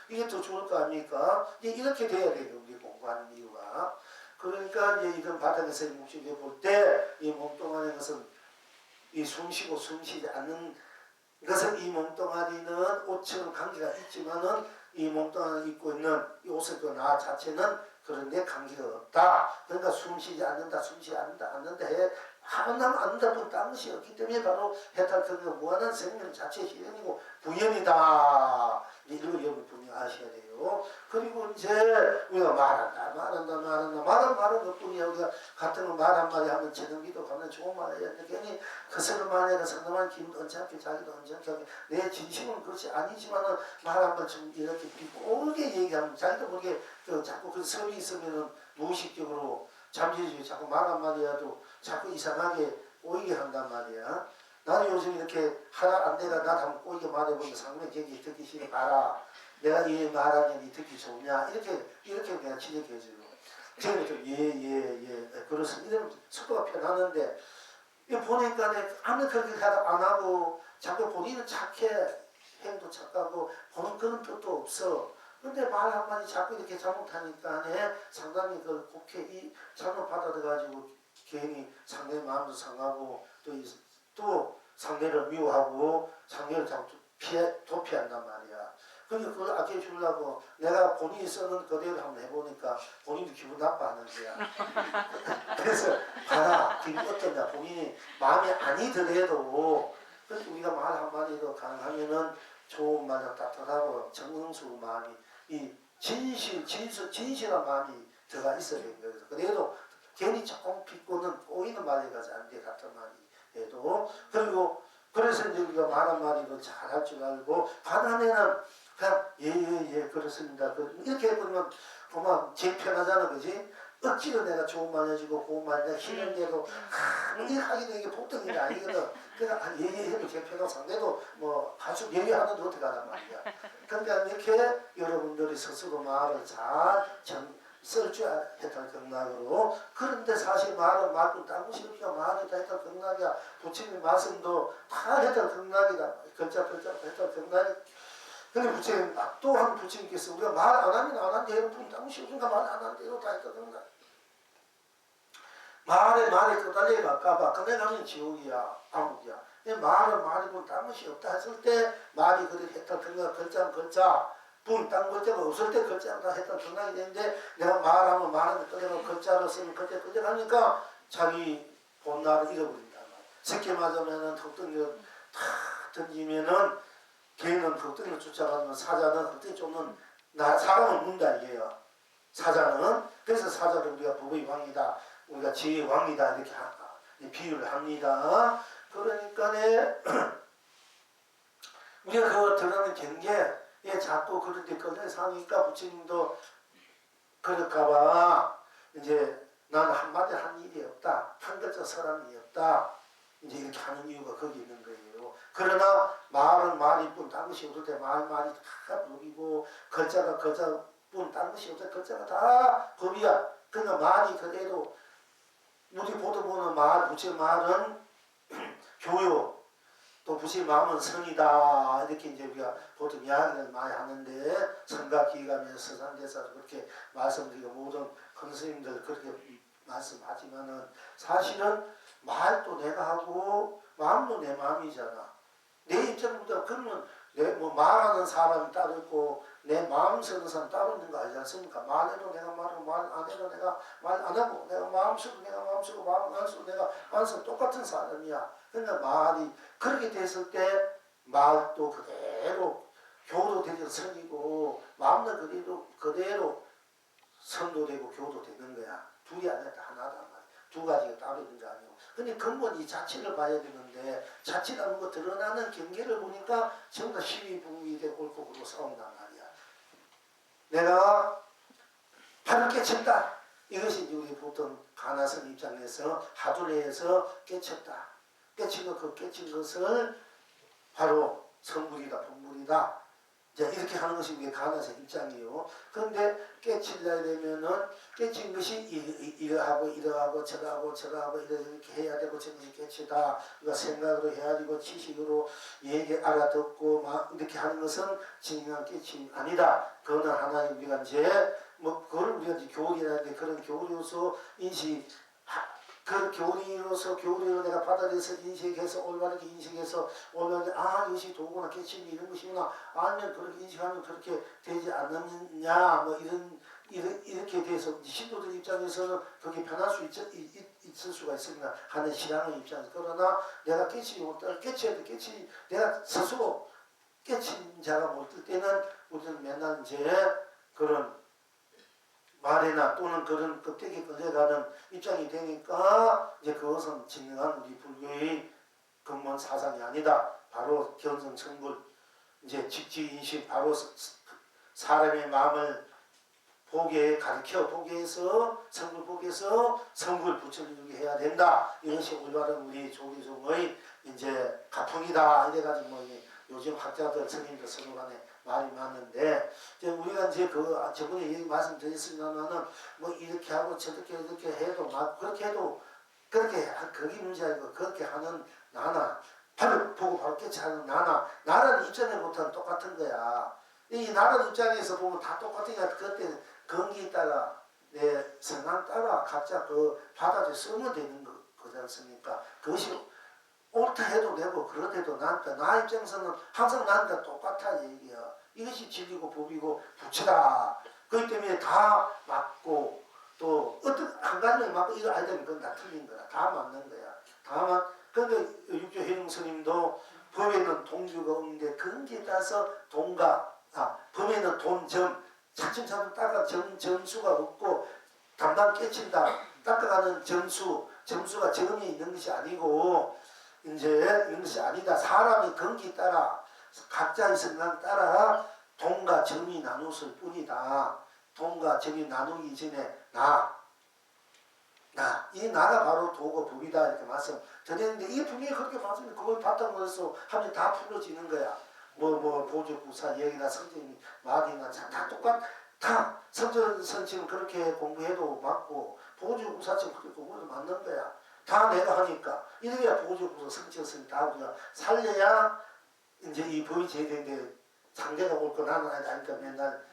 이게 더 좋을 거 아닙니까? 이렇게 돼야 돼요. 우리 공부하는 이유가. 그러니까 이제 이런 바닥에서 묵직해 볼 때 이 몸뚱아리 것은 이 숨쉬고 숨쉬지 않는 것은 이 몸뚱아리는 옷처럼 관계가 있지만은 이 몸뚱아리를 입고 있는 이 옷의 그 나 자체는 그런데 관계가 없다. 그러니까 숨쉬지 않는다, 숨쉬지 않는다 해 하나만 않는다 뿐 다른 것이 없기 때문에 바로 해탈성과 무한한 생명 자체의 실현이고 부연이다. 이걸 여러분 분명히 아셔야 돼요. 그리고 이제 우리가 말한다 말은 것뿐이야. 우리가 같은 거 말 한마디 하면 제등기도 가면 좋은 말 해야 돼. 괜히 그 사람 안에 상담한 기분도 언짢게 자기도 언짢게 내 진심은 그렇지 아니지만은 말 한번 좀 이렇게 비꼬게 얘기하면 자기도 모르게 자꾸 그 섭이 있으면은 무의식적으로 잠재주의 자꾸 말 한마디 해도 자꾸 이상하게 꼬이게 한단 말이야. 나는 요즘 이렇게 하나 안 내가 나 한번 꼬이게 말해보면 상당히 굉장히 듣기 싫어. 봐라. 내가 이 말하니 듣기 좋냐. 이렇게 내가 지적해주고. 저는 좀 그렇습니다. 이러면 속도가 편하는데 이거 보니까 아무 그렇게 안 하고 자꾸 본인은 착해. 행도 착하고 보는 그런 뜻도 없어. 근데 말 한마디 자꾸 이렇게 잘못하니까 상당히 그 곱게 이 잘못 받아들여가지고 괜히 상대의 마음도 상하고 또 상대를 미워하고 상대를 자꾸 도피한단 말이야. 그러니까 그걸 아껴주려고 내가 본인이 쓰는 그대로 한번 해보니까 본인도 기분 나빠하는 거야. 그래서 봐라 기분 어떠냐. 본인이 마음이 아니더라도 그래서 우리가 말 한마디로 가능하면은 좋은 말로 따뜻하고 정성스러운 마음이 이 진실한 마음이 들어가 있어야 되는 거예요. 그래도 괜히 조금 비꼬는 꼬이는 말이 가지 않는데 같은 말이 해도 그리고 그래서 이제 우리가 말 한마디로 잘할 줄 알고 반안에는 그냥 예 그렇습니다. 이렇게 해보면 그만 제일 편하잖아 그지? 억지로 내가 좋은 말 해주고 고운 말 내가 힘든데도 이렇게 하기도 이게 보통 일이 아니거든. 그러니까 예 해도 제일 편하고 상대도 뭐 아주 예하는데 어떻게 하란 말이야. 그러니까 이렇게 여러분들이 스스로 말을 잘 쓸 줄 해탈 경락으로. 그런데 사실 말은 말고 딴 것이 없이가 말이 다 해탈 경락이야. 부처님 말씀도 다 해탈 경락이다. 글자 해탈 경락이. 근데 부처님 또 한 부처님께서 우리가 말 안 하면 안 한대. 여러분 딴 것이 없으니까 말 안 한대로 다 해탈 경락. 말에 끄달려 갈까봐 그네 가면 지옥이야 암흑이야. 말이 본 딴 것이 없다 했을 때 말이 그래 해탈 경락 글자 분 딴 글자가 없을 때 글자가 다 해탈 경락이 되는데 내가 말하면 말하는 그대로 글자로 쓰면 그때 하니까 자기 본나를 잃어버린단 말이야. 새끼 맞으면은 턱등이를 탁 던지면은 개는 턱등이를 쫓아가면 사자는 턱등이 쫓는 사람을 문다 이게요. 사자는 그래서 사자를 우리가 법의 왕이다. 우리가 지혜의 왕이다 이렇게 비유를 합니다. 그러니까 우리가 그 들어가는 경계에 자꾸 그런데 끌려 사니까 부처님도 그럴까봐 이제 나는 한마디 한 일이 없다. 한 글자 사람이 없다. 이제 이렇게 하는 이유가 거기 있는 거예요. 그러나 말은 말일 뿐 딴 것이 없을 때 말이 다 법이고 글자가 글자뿐 딴 것이 없을 때 글자가 다 법이야. 그러니까 말이 그대로 우리 보는 말, 부처의 말은 교육, 또 부처의 마음은 성이다. 이렇게 이제 우리가 보통 이야기를 많이 하는데 성가기가면서 서산대사도 그렇게 말씀드리고 모든 큰 스님들 그렇게 말씀하지만은 사실은 말도 내가 하고 마음도 내 마음이잖아. 내 입장보다 그러면 뭐 말하는 사람이 따로 있고 내 마음 쓰는 사람 따로 있는 거 아니지 않습니까? 말해도 내가 말하고 말 안 해도 내가 말 안 하고 내가 마음 쓰고 내가 마음 쓰고 마음 안 쓰고 내가 안 쓰고 똑같은 사람이야. 그러니까 말이 그렇게 됐을 때 말도 그대로 교도되는 성이고 마음도 그대로 성도되고 교도되는 거야. 둘이 아니라 하나다 말이야. 두 가지가 따로 있는 게 아니고. 근데 근본 이 자체를 봐야 되는데 자체라는 거 드러나는 경계를 보니까 전부 다 시비 분위기 되고 옳고 그르고 싸운단 말이야. 내가 발을 깨쳤다. 이것이 우리 보통 가나선 입장에서 하두레에서 깨쳤다. 깨친 것, 그 깨친 것을 바로 성불이다, 분불이다. 이제 이렇게 하는 것이 우리 가나선 입장이요. 그런데 깨치려 되면은 깨친 것이 이러하고 이러하고 저러하고 저러하고 이렇게 해야 되고 저것이 깨치다. 이거 생각으로 해야 되고 지식으로 얘기 알아듣고 막 이렇게 하는 것은 진정한 깨침이 아니다. 그거는 하나의 우리가 이제 뭐 그걸 우리가 이제 교리라는데 그런 교리로서 인식 그 교리로 내가 받아들여서 인식해서 올바르게 인식해서 올바르게 이것이 도구나 깨침이 이런 것이구나 아니면 그렇게 인식하면 그렇게 되지 않느냐 뭐 이렇게 돼서 신도들 입장에서는 그게 변할 수 있을 수가 있습니다. 하는 신앙의 입장에서. 그러나 내가 깨치지 못할 깨쳐야 돼. 내가 스스로 깨친 자가 못 들 때는 우리는 맨날 이제 그런 말이나 또는 그런 껍데기 끌려가는 입장이 되니까 이제 그것은 진정한 우리 불교의 근본 사상이 아니다. 바로 견성천불 이제 직지인식 바로 사람의 마음을 보게 해서 성불 보게 해서 성불 부처님에게 해야 된다. 이것이 올바른 우리 조계종의 이제 가풍이다. 이래가지고 뭐 요즘 학자들 스님들 서로 간에 말이 많은데 우리가 이제 저번에 얘기 말씀드렸습니다만은 뭐 이렇게 하고 저렇게 이렇게 해도 막 그렇게 해도 그렇게 그게 문제 아니고 그렇게 하는 나나 바로 보고 바로 깨치하는 나라는 입장에부터는 똑같은 거야. 이 나라는 입장에서 보면 다 똑같으니까 그때 건기에 따라 내 성향 따라 각자 그 받아서 쓰면 되는 거지 않습니까? 그것이 옳다 해도 되고 그렇다 해도 나 입장에서는 항상 나한테 똑같아 얘기야. 이것이 진리고 법이고 부처다. 그렇기 때문에 다 맞고 또 어떤 한 가지를 맞고 이거 알면 그건 다 틀린 거야. 다 맞는 거야. 다만 그런데 육조 해용 스님도 법에는 동규가 없는데 근기에 따라서 법에는 돈점 차츰차츰 닦아 점수가 없고 담당 깨친다. 닦아가는 점수가 점이 있는 것이 아니고 이제 이런 것이 아니다. 사람의 근기 따라 각자의 생각 따라 돈과 점이 나눴을 뿐이다. 돈과 점이 나누기 전에 이 나가 바로 도고 법이다 이렇게 말씀드렸는데 이 분명히 그렇게 말씀드렸는데 그걸 바탕으로 해서 하면 다 풀어지는 거야. 뭐 보조구사 얘기나 성전 말이나 다 다 성전 선지는 그렇게 공부해도 맞고 보조구사처럼 그렇게 공부해도 맞는 거야. 다 내가 하니까 이래야 보조구사 성지였으니 다 우리가 살려야 이제 이 법이 제대인데 상대가 올 거 나는 아니까 맨날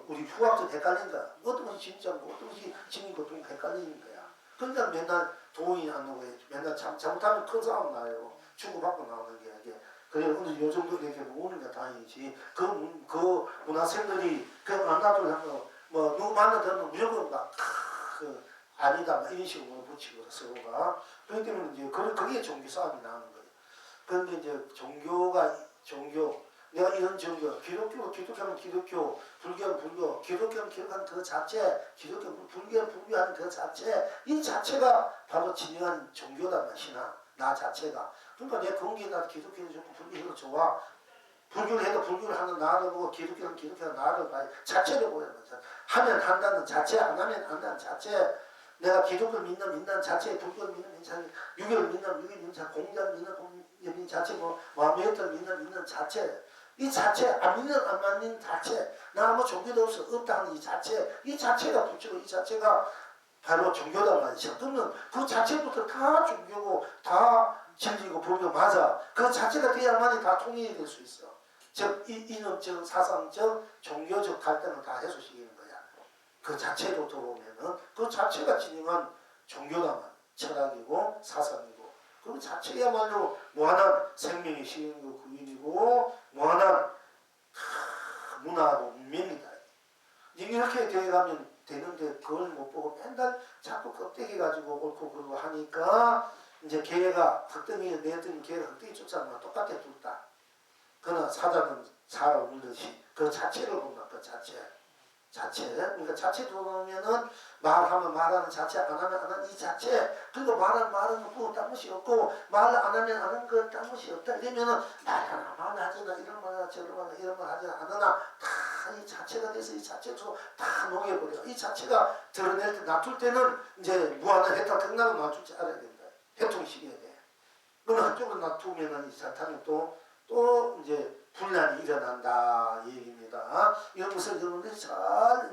우리 후학들 헷갈린 거야. 어떤 것이 진짜고 어떤 것이 진리고 좀 헷갈리는 거야. 그러니까 맨날 동의 안 오고 맨날 잘못하면 큰 싸움 나요. 주고받고 나오는 게 이게. 그래 오늘 요 정도 이렇게 모으는 게 다행이지. 그 문화생들이 안 놔두려면 뭐 누구 만나면 무조건 막 아니다 막 이런 식으로 붙이고 서로가. 그렇기 때문에 이제 그게 종교 싸움이 나는 거예요. 그런데 이제 종교 내가 이런 종교 기독교는 기독교 불교는 불교 기독교는 기독하는 그 자체 기독교는 불교는 불교하는 그 자체 이 자체가 바로 진정한 종교다 맛이나 나 자체가. 그러니까 내 건기에다 기독교는 좋고 불교는 좋아. 불교를 해도 불교를 하는 나를 보고 기독교는 기독교는 나를 봐야 자체를 보여야 돼. 하면 한다는 자체 안 하면 안 한다는 자체. 내가 기독교를 믿는 자체, 불교를 믿는 자체, 유교를 믿는 믿는 자체, 공자를 믿는 자체, 마음에를 믿는 자체. 이 자체, 안 믿는 자체, 나 아무 종교도 없다 하는 이 자체가 부처고 이 자체가 바로 종교다 말이죠. 그러면 그 자체부터 다 종교고 다 진리고 법이고 맞아. 그 자체가 돼야만이 다 통일이 될 수 있어. 즉 이념적, 사상적, 종교적 갈등을 다 해소시키는 거야. 그 자체로 들어오면은 그 자체가 진정한 종교다 철학이고 사상이고 그 자체야말로 무한한 생명의 시인이고 구인이고 무한한 문화고 문명이다. 이렇게 돼가면 되는데 그걸 못 보고 맨날 자꾸 껍데기 가지고 옳고 그러고 하니까 이제 개가 흑덩이에 내더니 개가 흑덩이 쫓아가면 똑같아 둘다. 그러나 사자는 살아 울듯이 그 자체를 본다. 그 자체. 자체. 그러니까 자체 들어오면은 말하면 말하는 자체, 안 하면 안 하는 이 자체. 그리고 말하는 거 딴 것이 없고 말을 안 하면 안 하는 거 딴 것이 없다. 이러면은 말하나 말하잖아 이런 말 하나 저런 말 이런 말 하잖아 안 하나 다 이 자체가 돼서 이 자체로 다 녹여버려. 이 자체가 드러낼 때 놔둘 때는 이제 무한한 해탈 등락을 놔줄 줄 알아야 된다. 해통시켜야 돼. 그럼 한쪽으로 놔두면은 이 사탄이 또 이제 분란이 일어난다 이 얘기입니다. 이런 것을 여러분들이 잘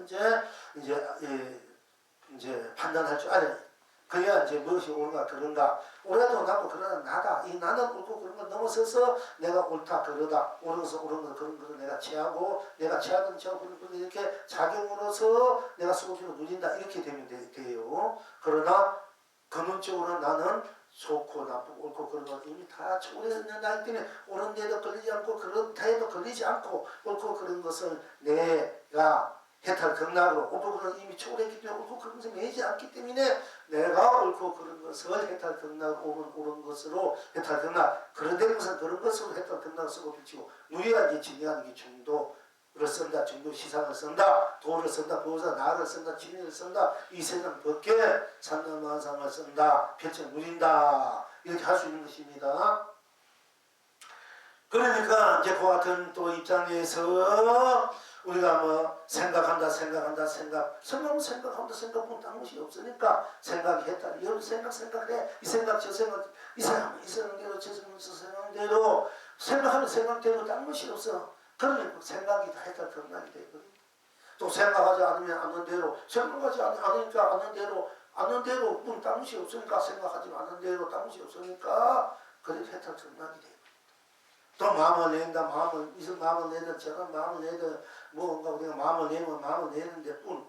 이제 판단할 줄 알아야 돼. 그래야 이제 무엇이 옳은가 그런가. 옳아도 나도 그러나 나다. 이 나는 옳고 그런 걸 넘어서서 내가 옳다 그러다. 옳은 것은 옳은 거 그런 거를 내가 취하고 내가 취하든 취하고 그런 거 이렇게 작용으로서 내가 수고비를 누린다. 이렇게 되면 돼요. 그러나 근원적으로 나는 좋고 나쁘고 옳고 그런 걸 이미 다 초월했는 나이기 때문에 옳은 데도 걸리지 않고 그런 데에도 걸리지 않고 옳고 그런 것을 내가 해탈 극락으로 옳고 그런 이미 초월했기 때문에 옳고 그런 것을 매지 않기 때문에 내가 옳고 그런 것을 해탈 극락 옳은 것으로 해탈 극락 그런 데는 그런 것으로 해탈 극락을 쓰고 비치고 누리가 이제 진행하는 게 중도를 쓴다 중도 시상을 쓴다 도를 쓴다 보호자 나를 쓴다 진리를 쓴다 이 세상 밖에 산남만상을 쓴다 펼쳐 누린다 이렇게 할 수 있는 것입니다. 그러니까 이제 그와 같은 또 입장에서 우리가 뭐 생각한다 생각보면 딴 것이 없으니까 생각이 했다. 여러 생각해 이 생각 저 생각 이 생각대로 저 생각대로 생각하면 생각대로 딴 것이 없어. 그러면 생각이 다 했다 결론이 되거든. 또 생각하지 않으면 않는 대로 생각하지 않으니까 않는 대로 딴 것이 없으니까 생각하지 않는 대로 딴 것이 없으니까 그래도 했다 결론이 돼. 또 마음을 낸다. 마음을 내든 저런 마음을 내든 뭔가 우리가 마음을 내면 마음을 내는데 뿐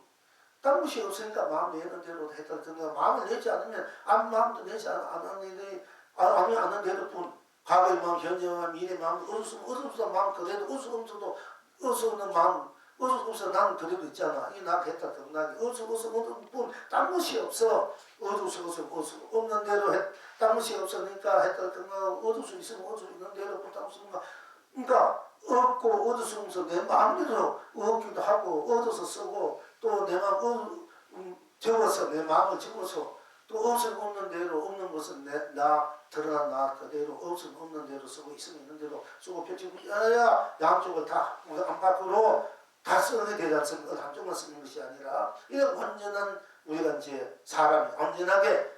다른 것이 없으니까 마음 내는 대로 했다. 마음을 내지 않으면 아무 마음도 내지 않는 대로 뿐 과거의 마음, 현재의 마음, 미래의 마음 어디서 마음 그래도 어디서 없는 마음 어디서 나는 그래도 있잖아. 이 나 했다. 등락이 어디서 뿐 딴 것이 없어. 어디서 없는 대로 딴 것이 없으니까 했다. 등락 어디서 있으면 어디서 있는 대로 뿐 딴 것이 없으니까 그러니까 없고 어디서 없어 내 마음대로 없기도 하고 얻어서 쓰고 또 내 마음 적어서 내 마음을 적어서 또 없으면 없는 대로 없는 것은 나 드러난 나 그대로 없으면 없는 대로 쓰고 있으면 있는 대로 쓰고 펼치고 양쪽을 다 안팎으로 다 쓰는 게 되지 않습니까? 한쪽만 쓰는 것이 아니라 이런 완전한 우리가 이제 사람이 완전하게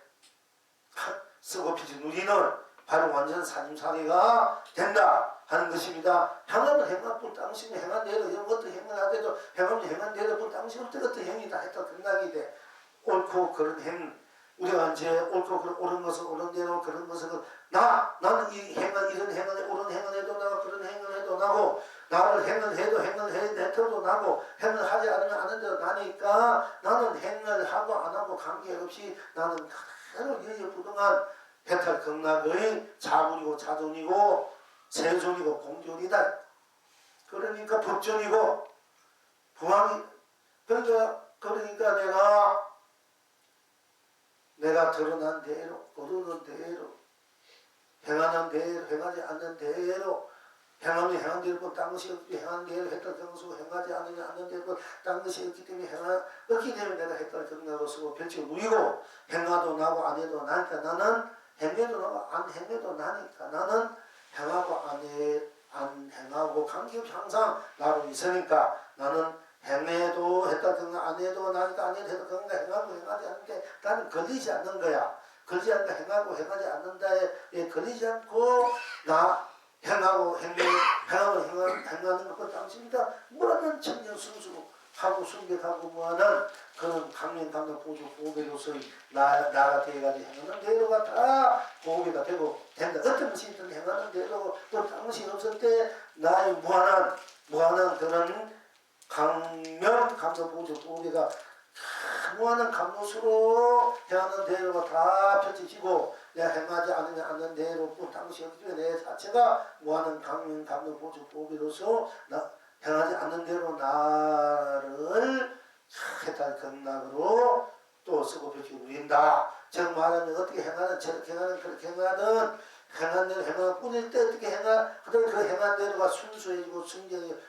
쓰고 펼치고 누리는 바로 완전 산임사례가 된다 하는 것입니다. 행함은 행함뿐 당신이 행한 대로 어떤 행을 하더라도 행함은 행한 대로 뿐 당신 어떤 행위 다 했다 끝나게 돼. 옳고 그런 행 우리가 이제 옳고 그런 옳은 것을 옳은 대로 그런 것을 나는 이 행을 이런 행을 옳은 행을 해도 나고 그런 행을 해도 나고 나를 행을 해도 내터도 나고 행을 하지 않으면 안 하는 대로 나니까 나는 행을 하고 안 하고 관계없이 나는 그대로 여유부동한 해탈 극락의 자분이고 자존이고 세존이고 공존이다. 그러니까 법존이고 부왕이 그러니까 내가 드러난 대로 거두는 대로 행하는 대로 행하지 않는 대로 행하면 행한 대로 딴 것이 없기 행한 대로 했다 정수 행하지 않으면 않는 대로 딴 것이 없기 때문에 없기 때문에 내가 했다 정나고 쓰고 별칭 누이고 행하도 나고 안 해도 나니까 나는 행해도 나고 안 행해도 나니까 나는 행하고 안 행하고 관계없이 항상 나로 있으니까 나는 행해도 했다 그런가 안 해도 나니까 안 해도 했다 그런가 행하고 행하지 않는데 나는 걸리지 않는 거야. 걸리지 않는다 행하고 행하지 않는다에 걸리지 않고 나 행하고 행하는 것과 당신이다. 무한한 청년순수하고 순백하고 무한한 그런 강명 보배로서의 나가 되어가지고 행하는 대로가 다 보배가 되고 된다. 어떤 것이 있든 행하는 대로 또 당신이 없을 때 나의 무한한 그런 강명 보배가 무한한 감로수로 행하는 대로가 다 펼쳐지고 내가 행하지 않으면 않는 대로 뿐 당신이 없기 때문에 내 자체가 무한한 강명 보배로서 행하지 않는 대로 나를 해탈 극락으로 또 쓰고 펼치고 누린다. 즉 말하면 어떻게 행하든 저렇게 행하든 그렇게 행하든 행한 대로 행한 뿐일 때 어떻게 행하 하더니 그 행한 대로가 순수해지고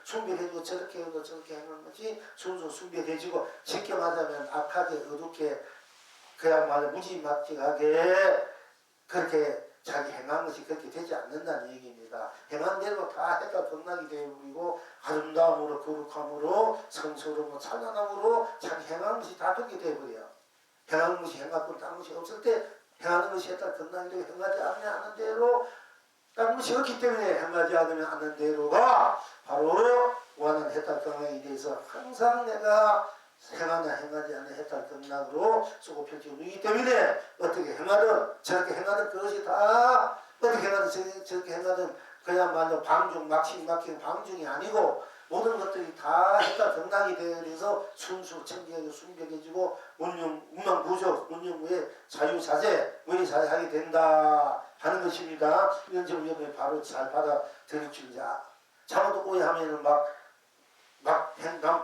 순백해지고 저렇게 해도 저렇게 행하는 것이 순수 순백해지고 쉽게 말하면 악하게 어둡게 그야말로 무지막지하게 그렇게 자기 행한 것이 그렇게 되지 않는다는 얘기입니다. 행한 대로 다 해가 등락이 되어버리고 아름다움으로 거룩함으로 성스러움으로 찬란함으로 자기 행한 것이 다 그렇게 되어버려요. 행한 것이 행하고 딴 것이 없을 때 행하는 것이 해가 등락이 되고 행하지 않으면 하는 대로 딴 것이 없기 때문에 행하지 않으면 하는 대로가 바로 원하는 해탈 등락에 대해서 항상 내가 행하나 행하지 않는 해탈 등락으로 쓰고 펼쳐지기 때문에 어떻게 행하든 저렇게 행하든 그것이 다 어떻게 행하든 저렇게 행하든 그야말로 방중 막힌 방중이 아니고 모든 것들이 다 해탈 등락이 되어서 순수 청기하게 순백해지고 운명부족 운명무의 자유자재 무의자재하게 된다 하는 것입니다. 이런 점을 여러분이 바로 잘 받아들일 줄 잘못 오해하면은 막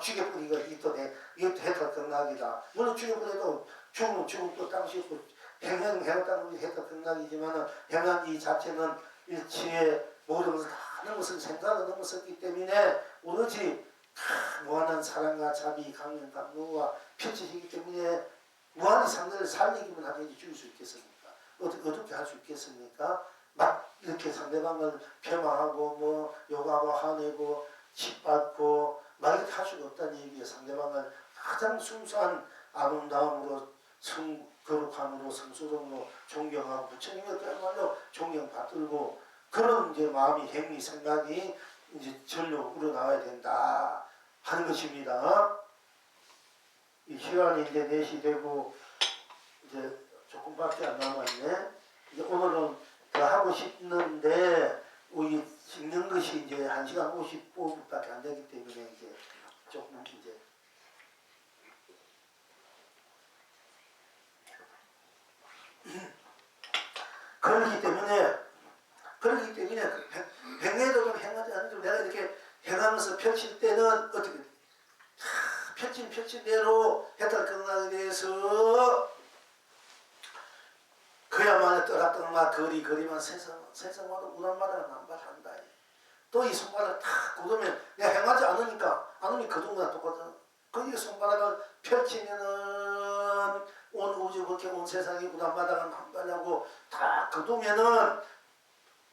죽여버리기가 이것도 해탈 등락이다. 물론 죽여버려도 죽으면 죽음도 땅시 있고 행했다는 것이 해탈 등락이지만 행한 이 자체는 일치의 모든 것을 다 하는 것을 생각을 넘어섰기 때문에 오로지 무한한 사랑과 자비, 강령, 감동과 펼쳐지기 때문에 무한히 상대를 살리기만 하든지 죽일 수 있겠습니까? 어떻게 할 수 있겠습니까? 막 이렇게 상대방을 폄하하고 뭐 욕하고 화내고 짓밟고 막 이렇게 할 수가 없다는 얘기예요. 상대방을 가장 순수한 아름다움으로 거룩함으로 성스러움으로 존경하고 부처님을 그야말로 존경받들고 그런 이제 마음이 행위 생각이 이제 절로 우러나와야 된다 하는 것입니다. 이 시간이 이제 4시 되고 이제 조금밖에 안 남았네. 이제 오늘은 더 하고 싶는데 우리 찍는 것이 이제 1시간 55분밖에 안 되기 때문에 이제 조금 이제 그렇기 때문에 행해도 좀 행하지 않아도 내가 이렇게 행하면서 펼칠 때는 어떻게 펼친 대로 해탈 건강에 대해서 그야말로 떠락떠락 거리만 세상마다 우란마다 남발한다. 또 이 손바닥을 탁 굳으면 내가 행하지 않으면 그동안 똑같아. 거기에 손바닥을 펼치면은 온 우주 그렇게 온 세상이 우란마다가 남발하고 다 굳으면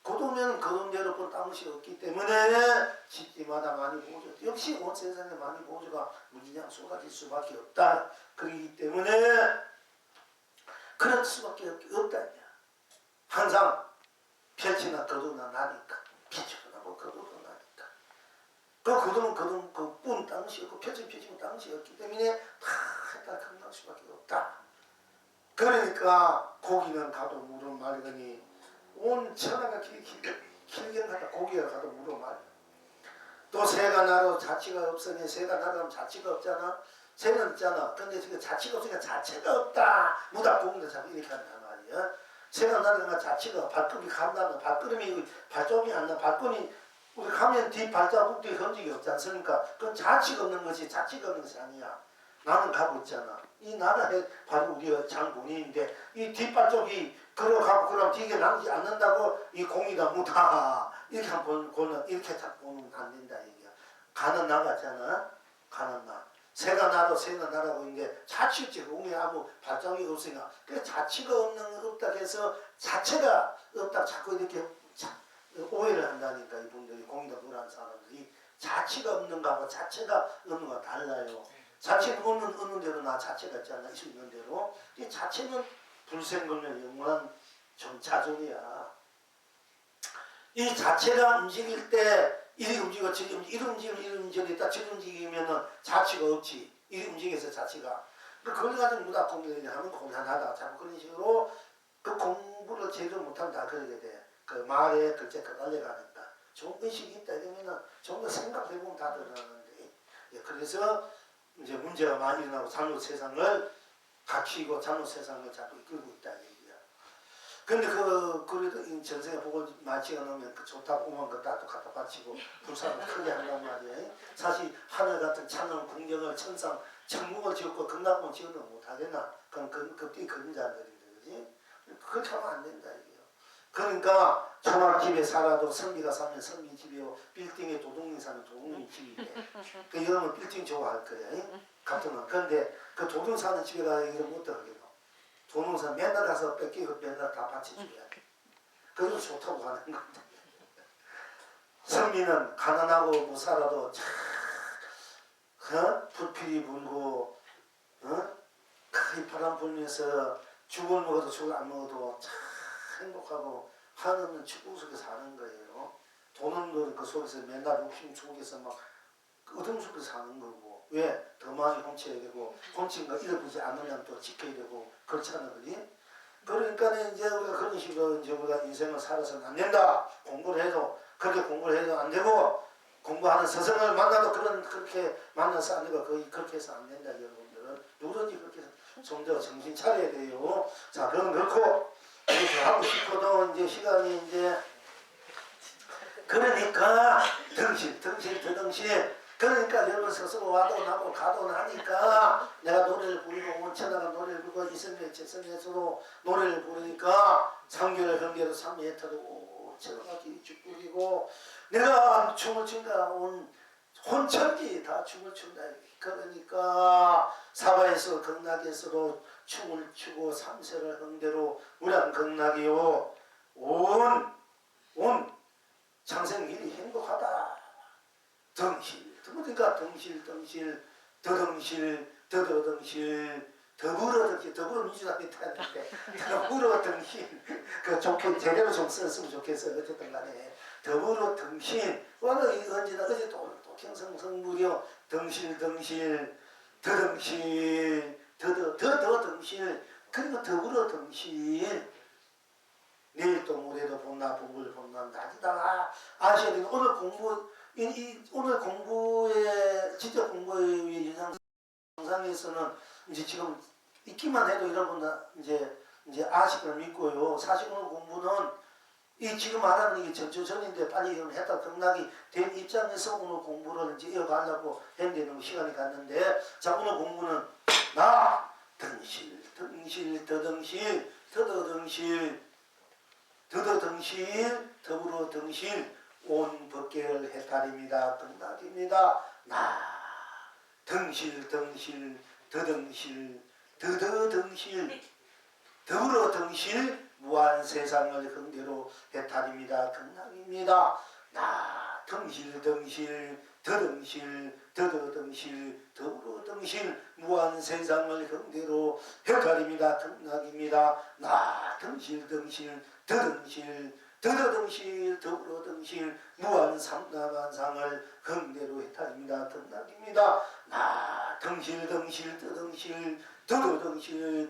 그런 대로 본 땅이 없기 때문에 집집마다 많이 보조 역시 온 세상에 많이 보조가 무지장 쏟아질 수밖에 없다. 그렇기 때문에 그럴 수밖에 없다. 항상 펼치나 거두나 나니까 펼치나 뭐 거두나 나니까 그 그뿐 땅이 없고 펼치면 땅이 없기 때문에 다 했다 건강 수밖에 없다. 그러니까 고기는 가도 물은 말이더니 온 천하가 길경하다 고기가 가도 물어 말이야. 또 새가 나도 자치가 없으니 새가 나도 자치가 없잖아. 새는 있잖아. 근데 지금 자치가 없으니까 자체가 없다. 무닥공도 자꾸 이렇게 한단 말이야. 새가 나도 자치가 발걸음이 간다면 발걸음이 발자국이 안 나. 발걸음이 우리 가면 뒤 발자국 뒤에 흔적이 없지 않습니까? 그건 자치가 없는 것이 자치가 없는 것이 아니야. 나는 가고 있잖아. 이 나는 바로 우리가 장본인인데 이 뒷발쪽이 걸어가고 그러면 뒤에 남지 않는다고 이 공이다 무다 이렇게 한번 보는 이렇게 딱 보면 안 된다 얘기야. 가는 나 같잖아. 가는 나. 새가 나도 새가 나라고 있는데 자치 없지. 공에 아무 발자국이 없으니까 그 자치가 없다 해서 자체가 없다 자꾸 이렇게 오해를 한다니까 이분들이 공이다 무라는 사람들이 자치가 없는 거하고 자체가 없는 거가 달라요. 자체는 없는 대로 나 자체가 있잖아. 있는 대로. 이 자체는 불생금령 영원한 전차적이야. 이 자체가 움직일 때 이리 움직이고 저리 움직이고 이리 움직이고 있다 저리 움직이면은 자체가 없지. 이리 움직여서 자체가. 그걸 가지고 무다 공부를 하면 곤란하다. 자꾸 그런 식으로 그 공부를 제대로 못하면 다 그러게 돼. 그 말에 글자가 날려가니까. 좋은 의식이 있다 이러면은 좋은 거 생각해보면 다 드러나는데. 그래서 이제 문제가 많이 일어나고 잘못 세상을 갖추고 잘못 세상을 자꾸 이끌고 있다 얘기야. 근데 그래도 전생에 복을 많이 찍어놓으면 그 좋다고 오만 것다 갖다 바치고 불사를 크게 한단 말이야. 사실 하늘 같은 찬양 궁경을 천상 천국을 지었고 극락을 지어도 못하겠나? 그건 그때 그림자들인데 그지? 그렇게 하면 안 된다 이게요. 그러니까 초막집에 살아도 성미가 사면 성미 집이요, 빌딩에 도둑이 사면 도둑이 집이 돼. 그 여러분 빌딩 좋아할 거예요. 같은. 그런데 그 도둑 사는 집에 가서 이러면 어떡하겠노? 도둑 사면 맨날 가서 뺏기고 맨날 다 바쳐줘야 돼. 그래서 좋다고 하는 건데. 성미는 가난하고 못 살아도 참 불필이 불고 큰 바람 불면서 죽을 먹어도 죽을 안 먹어도 참 행복하고 하늘은 축복 속에 사는 거예요. 돈은 그 속에서 맨날 욕심 속에서 막 어둠 속에 사는 거고. 왜? 더 많이 훔쳐야 되고, 훔친 거 잃어버리지 않으면 또 지켜야 되고, 그렇잖아, 그지? 그러니까 이제 우리가 그런 식으로 이제 우리가 인생을 살아서는 안 된다. 공부를 해도 그렇게 공부를 해도 안 되고, 공부하는 스승을 만나도 그렇게 만나서 안 되고, 그렇게 해서 안 된다, 여러분들은. 누구든지 그렇게 좀 더 정신 차려야 돼요. 자, 그건 그렇고, 이렇게 하고 싶어도 이제 시간이 이제, 그러니까 덩실. 그러니까 여러분 스스로 와도 나고 가도 나니까 내가 노래를 부르고 원천하가 노래를 부르고 이성계 최성계서로 노래를 부르니까 상교를 경계로 삼미해터도 저렇게 죽부리고 내가 춤을 춘다 온 혼천지 다 춤을 춘다. 그러니까 사바에서 극락에서도 춤을 추고 삼세를 흥대로 우량 극락이요 온 창생일이 행복하다. 그러니까 덩실 더덩실 더불어민주당이 타는데 더불어덩실 그 좋게 제대로 좀 썼으면 좋겠어요. 어쨌든 간에 더불어덩실 언제나 어제 또 경성성무려 덩실 더덩실 그리고 더불어덩실 내일 또 모레도 본나 복을 본나 나지다가 아셔야 되는 오늘 오늘 공부에 진짜 공부의 영상에서는 이제 지금 읽기만 해도 여러분 이제 아시걸 믿고요. 사실 오늘 공부는 이 지금 말하는 이게 전초전인데 빨리 했다 극락이 된 입장에서 오늘 공부를 이제 이어가려고 했는데 시간이 갔는데 자 오늘 공부는 나 덩실 더불어 덩실 온 법계를 해탈입니다. 극락입니다. 나 덩실 더덩실 더불어 덩실 무한 세상을 흥대로 해탈입니다. 극락입니다. 나 덩실 더덩실 더불어 덩실 무한 세상을 흥대로 해탈입니다. 극락입니다. 나 덩실 더불어 덩실 무한 삼라만상을 흥대로 해탈입니다. 극락입니다. 나 덩실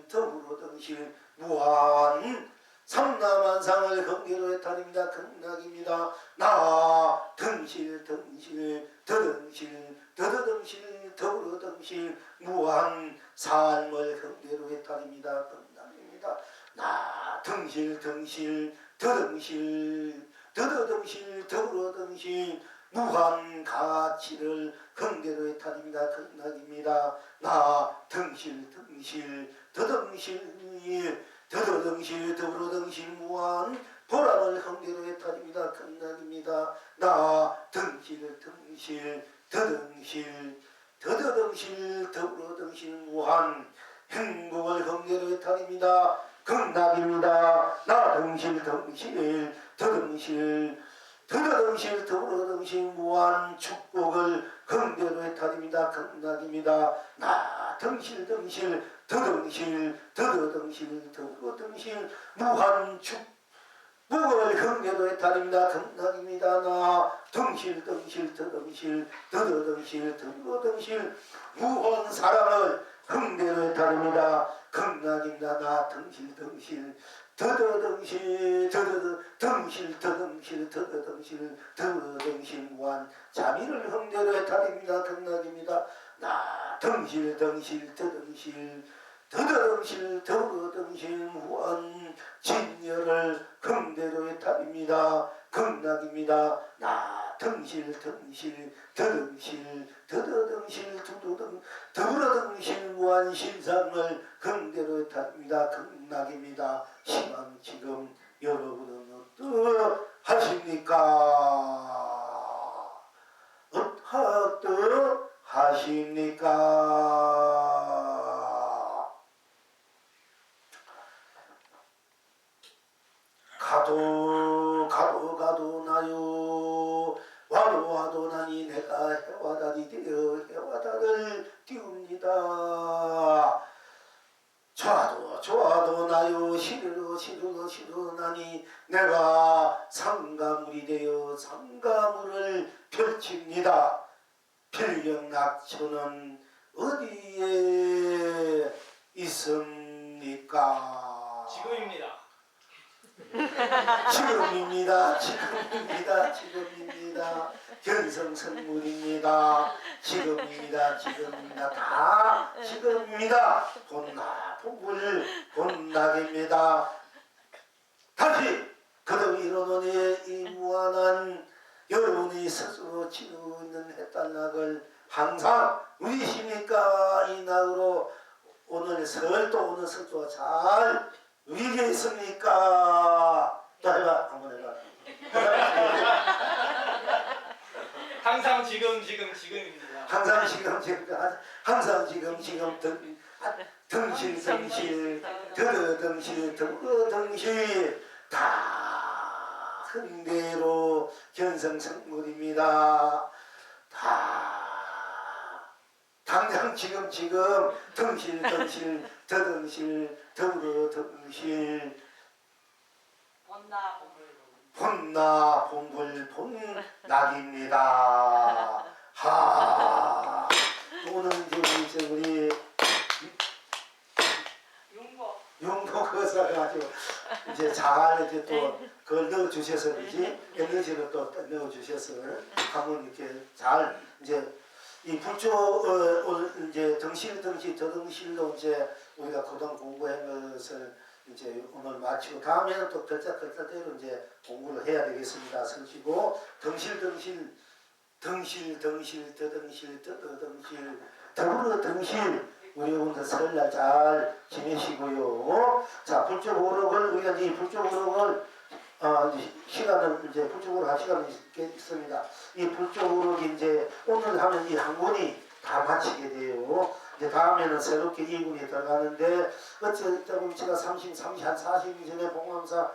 더불어 덩실 무한 삼라만상을 흥대로 해탈입니다. 극락입니다. 나 덩실 더불어 덩실 무한 삶을 흥대로 해탈입니다. 극락입니다. 나 덩실 더불어 덩실 무한 가치를 흥대로 해탈입니다. 극락입니다. 나 덩실 더불어 덩실 무한 보람을 흥대로 해탈입니다. 극락입니다. 나 덩실 더불어 덩실 무한 행복을 흥대로 해탈입니다. 극락입니다. 나 덩실 더불어 덩실 무한 축복을 흥대로 해탈입니다. 극락입니다. 나 덩실 더불어 덩실 무한 축복을 흥대로 해탈입니다. 극락입니다. 나 덩실 더불어 덩실 무한 사랑을 흥대로 해탈입니다. 극락입니다. 나 덩실 무한 자비를 흥대로 해탈입니다. 극락입니다. 나 덩실 더불어 덩실 무한 진열을 흥대로 해탈입니다. 극락입니다. 나 덩실 더불어 덩실 무한 신상을 흥대로 해탈입니다. 극락입니다. 시방 지금 여러분은 가도 나요 와도 나니 내가 해와달이 되어 해와달을 띄웁니다. 좋아도 나요 싫어도 나니 내가 상가물이 되어 상가물을 펼칩니다. 필경낙천은 어디에 있습니까? 지금입니다. 지금입니다. 견성선물입니다. 지금입니다. 다 지금입니다. 본낙입니다. 다시 그덕 이르노니 이 무한한 여러분이 스스로 지르고 있는 해달락을 항상 누리십니까? 이 낙으로 오늘 설도 오늘 설도 잘 누리겠습니까? 자, 해봐. 한번 해봐. 항상 지금입니다. 항상 지금 등실 드등실 다 흥대로 견성성물입니다. 다 당장 지금 등실 더등실 더등실 본나 본불 본낙입니다. 하 오늘 이제 우리 용도 거사 가지고 이제 잘 이제 또 그걸 넣어 주셔서 그지 에너지를 또 넣어 주셔서 한번 이렇게 잘 이제 이 불조 이제 저등실로 이제 우리가 그동안 공부한 것을 이제 오늘 마치고 다음에는 또 글자대로 이제 공부를 해야 되겠습니다. 서시고 등실 더불어 등실 우리 오늘 설날 잘 지내시고요. 자 불조보록을 우리가 이 불조보록을 시간을 이제 불조보록 할 시간이 있습니다. 이 불조보록이 이제 오늘 하면 이 한 권이 다 마치게 돼요. 이제 다음에는 새롭게 2군이 들어가는데 어쩌다 보면 제가 한 40년 전에 봉황사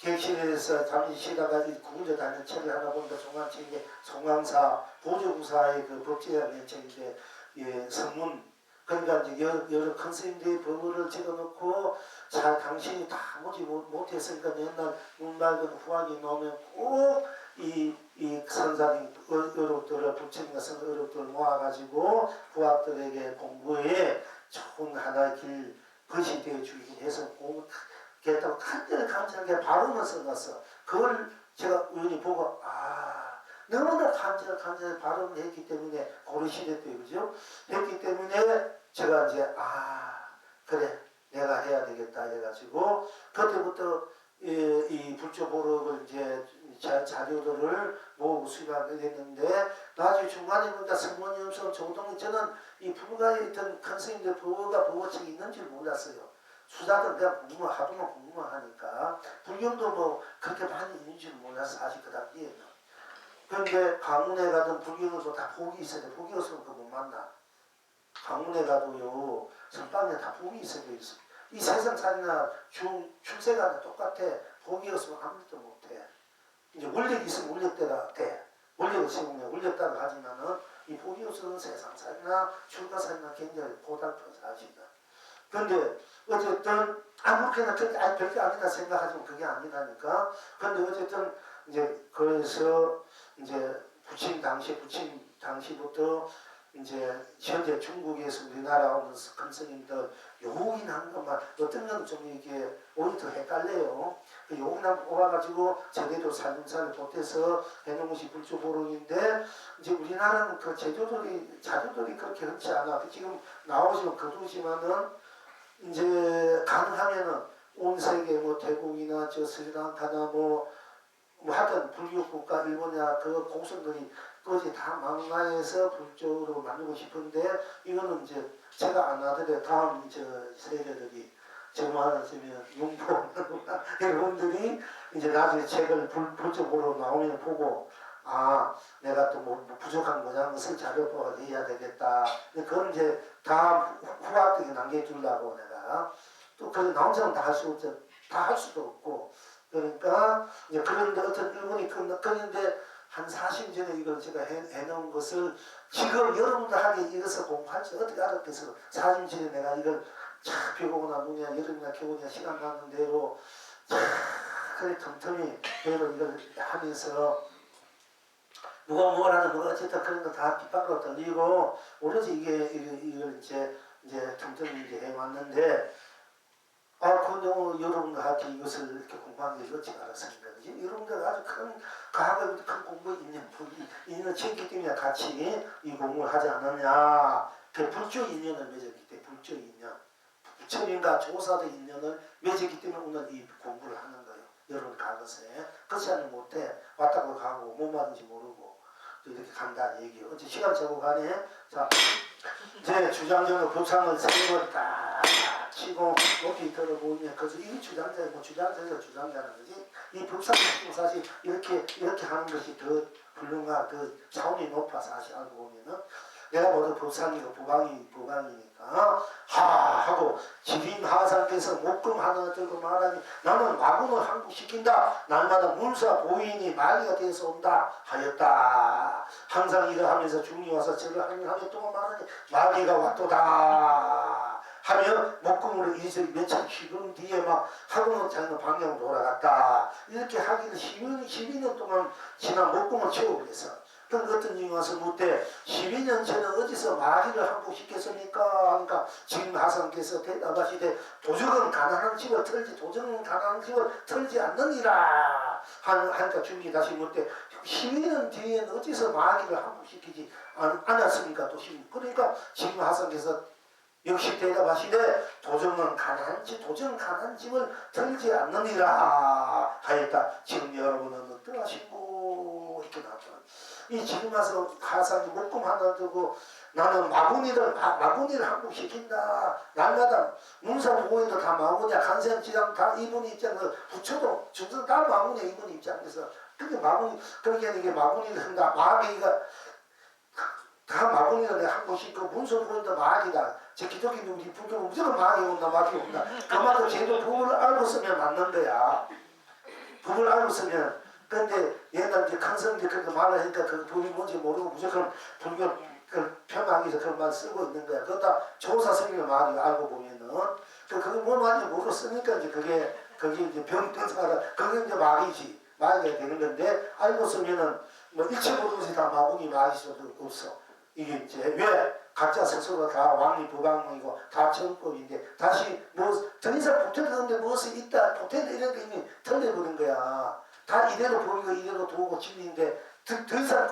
객실에서 잠시 쉬다가 이 구분제 다니는 책을 하나 보니까 종간책에 송황사 보조구사의 그 법제라는 책인데 예, 성문 그러니까 이제 여러 컨셉들의 법을 적어놓고 자 당신이 다 모지 못했으니까 옛날 문맑은 후학이 나오면 꼭 이 선사님 어록들을 부처님과 선 어록들을 모아가지고 후학들에게 공부에 좋은 하나의 길 것이 되어주기 위해서 게다가 간절히 감사하게 발음을 써놨어. 그걸 제가 우연히 보고 너무나 간절히 발음을 했기 때문에 고려 시대 때 그죠? 했기 때문에 제가 이제 그래 내가 해야 되겠다 해가지고 그때부터 이 불조보록을 이제 자료들을 모으고 수집하게 됐는데 나중에 중간에 보니까 성모님 없어 조동이 저는 이 불가에 있던 큰 스님들 보고책이 있는 줄 몰랐어요. 수다들 그냥 하도만 공부만 하니까 불경도 뭐 그렇게 많이 있는 줄 몰라서 사실 그 당시에는. 그런데 강문에 가든 불경에도 다 복이 있어야 돼. 복이 없으면 그거 못 만나. 강문에 가도요 선방에 다 복이 있어야 돼. 이 세상 살이나 출세가 똑같아. 복이 없으면 아무것도 못해. 이제 원력이 있으면 원력대로 돼. 원력을 세우면 원력대로 하지만은 이 복이 없으면 세상 살이나 출가살이나 굉장히 고달픈 사실이다. 그런데 어쨌든 아무렇게나 그렇게 별게 아니다 생각하지만 그게 아니라니까. 그런데 어쨌든 이제 그래서 이제 부친 당시부터 이제 현재 중국에서 우리나라 오는 큰 스님들 요긴한 것만 어떤 건 좀 이게 오히려 더 헷갈려요. 그 요긴한 거 와가지고 제대로 살림살을 보태서 해놓은 것이 불조보록인데 이제 우리나라는 그 자료들이 그렇게 흔치 않아. 지금 나오시면 거두시면은 이제 가능하면은 온 세계 뭐 태국이나 저 스리랑카나 뭐 하여튼 불교 국가 일본이나 그 공선들이 그것이 다 망라해서 불조로 만들고 싶은데 이거는 이제 제가 안 하더라도 다음 저 세대들이 정말 하시면 용포 여러분들이 이제 나중에 책을 불조보로 나오면 보고 내가 또 뭐 부족한 거냐 쓸 자료가 해야 되겠다. 그건 이제 다음 후학들이 남겨주려고 내가 또 그 나 혼자는 다 할 수도 없고 그러니까 하니까 이제 그런데 어떤 일본이 그런데 한 40년 전에 이걸 제가 해놓은 것을 지금 여러분들에게 이것을 공부할지 어떻게 알았겠어. 40년 전에 내가 이걸 차 비오거나 눈이나 여름이나 겨울이나 시간 가는 대로 차 그래 틈틈이 대로 이걸 하면서 누가 뭐라는 거 어쨌든 그런 거 다 빗방으로 돌리고 오로지 이걸 이제 틈틈이 이제 해왔는데 근데 여러분들한테 이것을 이렇게 공부한 게 어찌 알았습니까? 여러분들 아주 큰 과학에 큰 공부에 있는 책이기 때문에 같이 이 공부를 하지 않느냐. 그 불교 인연을 맺었기 때문에 불교 인연, 부처님과 조사의 인연을 맺었기 때문에 오늘 이 공부를 하는 거예요. 여러분 가거세 그렇지 않으면 못해. 왔다고 가고 못 맞는지 모르고 이렇게 간다 얘기예요. 어째 시간 제고간에 자 제 주장적으로 교상을 세번 딱 치고 높이 들어보면 그래서 이 주장자고 주장자가 주장자는 거지. 이 법상은 사실 이렇게 하는 것이 더 훌륭한 더 차원이 높아 사실 알고 보면은 내가 모두 법상이고 부강이니까 하고 지림하상께서 목금 하나 들고 말하니 나는 마군을 항복시킨다. 날마다 문사 보인이 말리가 되어서 온다 하였다. 항상 일을 하면서 중이 와서 저를 하면 동안 말하니 마귀가 왔도다 하며 목금으로 이슬 몇천 쉬는 뒤에 막 하고는 자기는 방향으로 돌아갔다. 이렇게 하기를 12년 동안 지난 목금을 채우겠어. 그럼 어떤 분이 와서 묻되 12년 전에 어디서 마귀를 항복시켰습니까? 하니까 지금 하상께서 대답하시되 도적은 가난한 집을 털지 않느니라 하니까 주님이 다시 묻되 12년 뒤에 어디서 마귀를 항복시키지 않았습니까? 또 그러니까 지금 하상께서 역시 대답하시되 도적은 가난한 집을 털지 않느니라 하였다. 지금 여러분은 어떠하시고 이렇게 나왔다. 이 지금 와서 하상이 목금 하나 두고 나는 마구니를 항복시킨다. 날마다 문사부고인도 다 마구니야. 간세음지장 다 이분이 입장에서 부처도 중성 다 마구니야. 이분이 입장에서 그게 마구니 그렇게 이게 마구니를 한다. 마귀가 다 마구니를 내가 항복시키고 문서부고인도 마귀다. 제 기독교 우리 불교는 무조건 마귀 온다. 그만큼 제도 법을 알고 쓰면 맞는 거야. 법을 알고 쓰면 근데 옛날 이제 강성들 그렇게 말을 하니까 그 법이 뭔지 모르고 무조건 불교 폄하하기 위해서 그런 말 쓰고 있는 거야. 그러다 조사 성경을 많이 알고 보면은 그게 뭐 많이 모르고 쓰니까 이제 그게 이제 병사가 그게 이제 마귀가 되는 건데 알고 쓰면은 뭐 일체 모르는 것이 다 마군이 마귀일 수도 없어. 이게 이제 왜 각자 스스로 다 왕리 부강이고 다 정법인데 다시 뭐 더 이상 보태는데 무엇이 있다 보태는 이런 게 이미 틀려버린 거야. 다 이대로 보이고 이대로 도고 진리인데 더 이상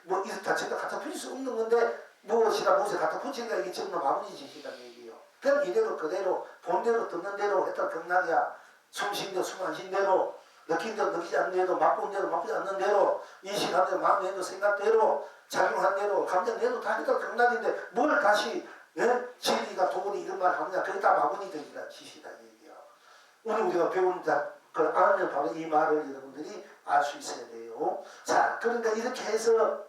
뭐 이렇다 저다 갖다 붙일 수 없는 건데 무엇에 갖다 붙이니까 이게 전부 마무리 짓이란 얘기예요. 그냥 이대로 그대로 본대로 듣는 대로 했다 극락이야. 숨 쉰 대로 숨 안 쉰 대로 느낀 대로 느끼지 않는 대로 맛본 대로 맛보지 않는 대로 인식한 대로 마음 내도 생각대로 작용한 대로 감정 내도 다 했다 극락인데 뭘 다시 진리가 도리 이런 말 하느냐 그게 다 마무리 되기란 짓이다 얘기야. 오늘 우리가 배운 그걸 알면 바로 이 말을 여러분들이 알 수 있어야 돼요. 자, 그러니까 이렇게 해서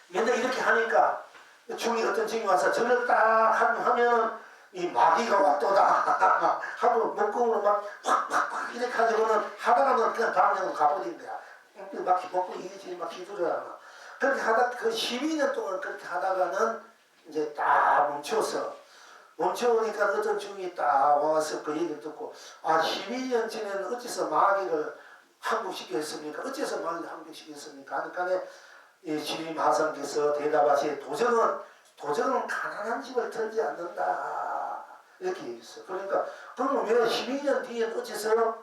맨날 이렇게 하니까 중이 어떤 증이 와서 저를 딱 하면 이 마귀가 왔도다 하고 목공으로 막 확 이렇게 가지고는 하다가는 그냥 방향으로 가버린 거야. 막 목공 이게 막 휘두르잖아. 그렇게 하다 그 12년 동안 그렇게 하다가는 이제 딱 멈춰오니까 어떤 중이 딱 와서 그 얘기를 듣고 12년 전에는 어째서 마귀를 항복시켰습니까? 어째서 마귀를 항복시켰습니까? 하니까 이 지림하상께서 대답하시되 도적은 가난한 집을 털지 않는다 이렇게 얘기했어요. 그러니까 그러면 왜 12년 뒤에 어째서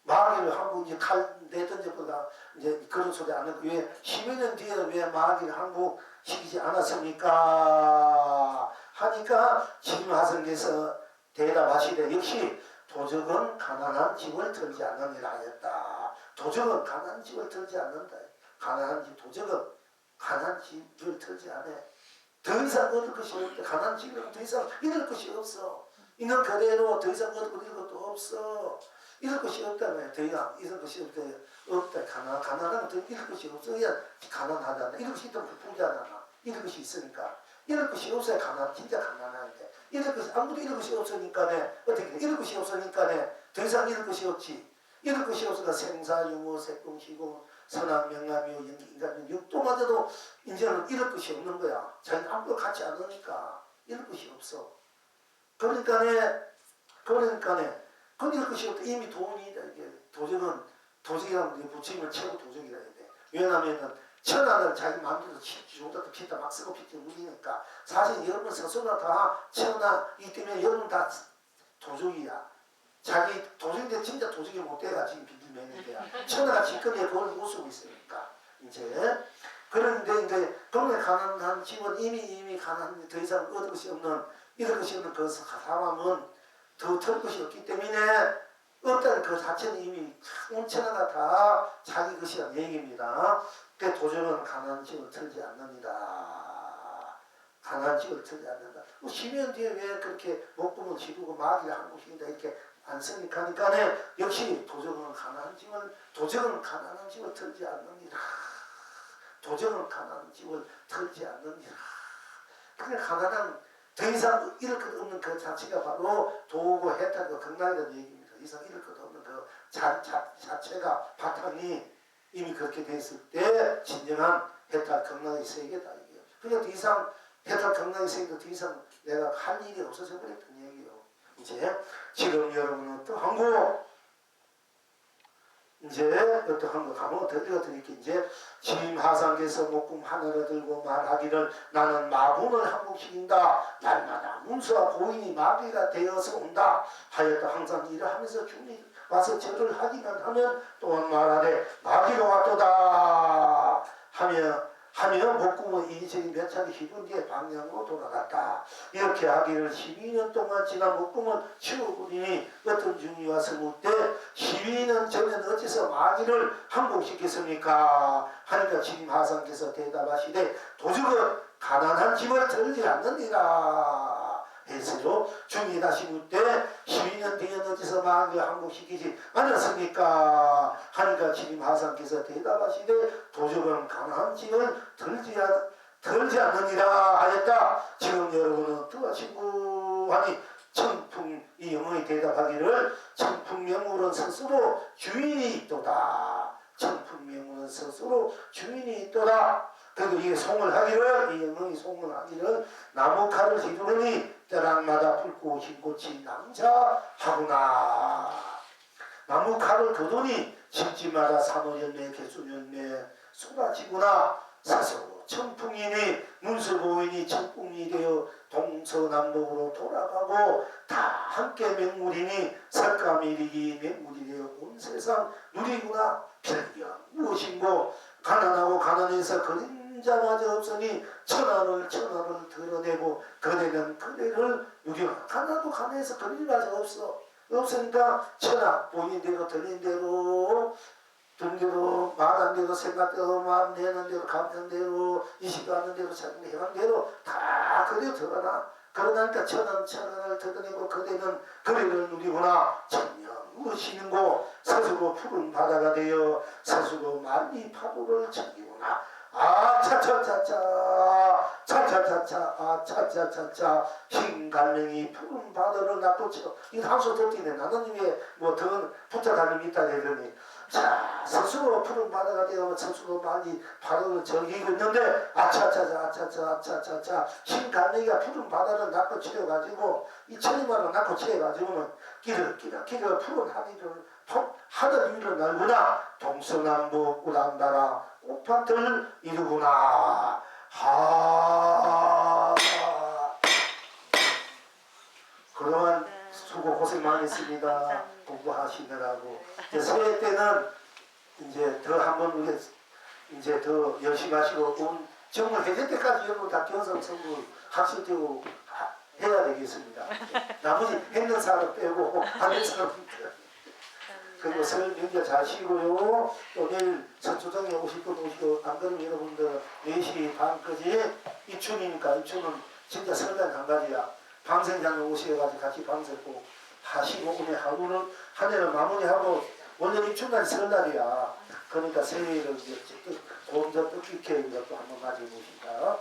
마귀를 항복 이제 칼 내던져보다 이제 그런 소리 안 하고 왜 12년 뒤에는 왜 마귀를 항복시키지 않았습니까? 하니까 지림하상께서 대답하시되 역시 도적은 가난한 집을 털지 않느니라 하였다. 도적은 가난한 집을 털지 않는다. 도적은 가난한 집을 털지 않아. 더 이상 얻을 것이 없다. 가난한 집은 더 이상 잃을 것이 없어. 있는 그대로 더 이상 얻을 것도 없어. 잃을 것이 없다며. 더 이상 잃을 것이 없다. 가난하면 더 잃을 것이 없어. 그냥 가난하다. 잃을 것이 있다면 부자잖아. 잃을 것이 있으니까. 잃을 것이 없어야 진짜 가난한데. 아무도 잃을 것이 없으니까네. 어떻게 잃을 것이 없으니까네. 더 이상 잃을 것이 없지. 이럴 것이 없으니까 생사, 유무, 색공, 시공, 선악, 명암이요, 연기, 인간, 육도마저도 이제는 이럴 것이 없는 거야. 자기는 아무도 같지 않으니까 이럴 것이 없어. 그러니까 이럴 것이 없다. 이미 돈이다. 이게 도적이라는 게 부처님은 최고 도적이라 해야 돼. 왜냐하면은 천하를 자기 마음대로 죽었다 피다 막 쓰고 피다 우기니까 사실 여러분 스스로 다 천하 이 때문에 여러분 다 도적이야. 자기 도적인데 진짜 도적이 못 돼가 지금 비밀매는 거야. 천하가 지금에 그걸 못 쓰고 있으니까 이제 그런데 이제 그런데 가난한 집은 이미 가난한데 더 이상 얻을 것이 없는 이럴 것이 없는 그 사람은 더 털 것이 없기 때문에 없다는 그 자체는 이미 온 천하가 다 자기 것이라는 얘기입니다. 그 도적은 가난한 집을 털지 않는다. 가난한 집을 털지 않는다. 10년 뒤에 왜 그렇게 목구멍을 지르고 마귀를 한 곳인다 이렇게 안 쓰니까 하니까 역시 도적은 가난한 집을 털지 않느니라. 도적은 가난한 집을 털지 않느니라. 그러니까 가난한 더 이상 잃을 것 없는 그 자체가 바로 도고 혜택과 건강이라는 얘기입니다. 더 이상 잃을 것 없는 그 자체가 바탕이 이미 그렇게 됐을 때 진정한 혜택 건강의 세계다 이게요. 그러니까 더 이상 혜택 건강의 세계도 더 이상 내가 할 일이 없어져 버렸던 얘기예요. 이제 지금 여러분은 어떠한 거 이제 어떠한 거 가면 드릴게 이제 지임하상께서 목금 하늘을 들고 말하기를 나는 마군을 항복시킨다. 날마다 문수와 고인이 마귀가 되어서 온다 하였다. 항상 일을 하면서 주님 와서 절을 하기만 하면 또한 말하되 마귀가 왔도다 하며 목금은 인생이 몇 차례 희분 뒤에 방향으로 돌아갔다. 이렇게 하기를 12년 동안 지난 목금은 치우고리니 어떤 중이 와서 묻되 12년 전에는 어째서 마귀를 항복시켰습니까? 하니까 지금 하상께서 대답하시되 도적은 가난한 집을 털지 않느니라 했어요. 중이 다시 묻되 12년 뒤에는 어째서 마귀를 항복시키지 않았습니까? 하니까 지금 하상께서 대답하시되 도적은 가난한 집을 털지 않느니라 하였다. 지금 여러분은 어떠하시고 하니 청풍 이 영혼이 대답하기를 청풍명물은 스스로 주인이 있도다. 청풍명물은 스스로 주인이 있도다. 그리고 이게 송을 하기를 이 영혼이 송을 하기를 나무 칼을 휘두르니 때랑마다 붉고 흰꽃이 낭자하구나. 나무 칼을 거두니 집집마다 산호열매 개수열매 쏟아지구나. 스스로 청풍이니 문수고인이 청풍이 되어 동서남북으로 돌아가고 다 함께 맹물이니 색감일이기 맹물이 되어 온 세상 누리구나. 별경 무엇인고 가난하고 가난해서 그림자마저 없으니 천하를 드러내고 그대는 그대를 누리구나. 가난하고 가난해서 그림자마저 없으니까 천하 보인 대로 들린 대로 말한 대로 생각대로 마음 내는 대로 감는 대로 이식하는 대로 생각하는 대로 다 그대로 드러나. 그러니까 천하를 드러내고 그대는 그대를 누리구나. 천년 무엇이는고 스스로 푸른 바다가 되어 스스로 만리 파도를 챙기구나. 차차차차 흰 갈매기 푸른 바다를 놔두쳐. 이거 한소 듣기네. 나는 이게 뭐 더 붙어가는 있다 되더니 자 스스로 푸른 바다가 되어서 스스로 많이 바다를 즐기고 있는데 아차차차 흰 갈매기가 푸른 바다를 낚아채가지고 이 천리만을 낚아채가지고는 길을 푸른 하늘 위를 날구나. 동서남북 우람다라 꽃밭을 이루구나. 그동안 수고 고생 많이 했습니다. 공부하시느라고. 이제 새해 때는 이제 더 한번 이제 더 열심히 하시고 정말 해제 때까지 여러분 다 견성 선물 학습되고 해야 되겠습니다. 나머지 했는 사람 빼고 안 했는 사람 그리고 설 명절 잘 쉬고요. 또 내일 서초동에 오실 분 오시고 안 그러면 여러분들 4시 반까지 입춘이니까 입춘은 진짜 설날 한 가지야. 방생장에 오셔가지고 같이 방생고 하시고 오늘 하루는 한 해를 마무리하고 원래 입춘날이 설날이야. 그러니까 새해를 곰자 뜻깊게 이것도 한번 맞이해 보시다.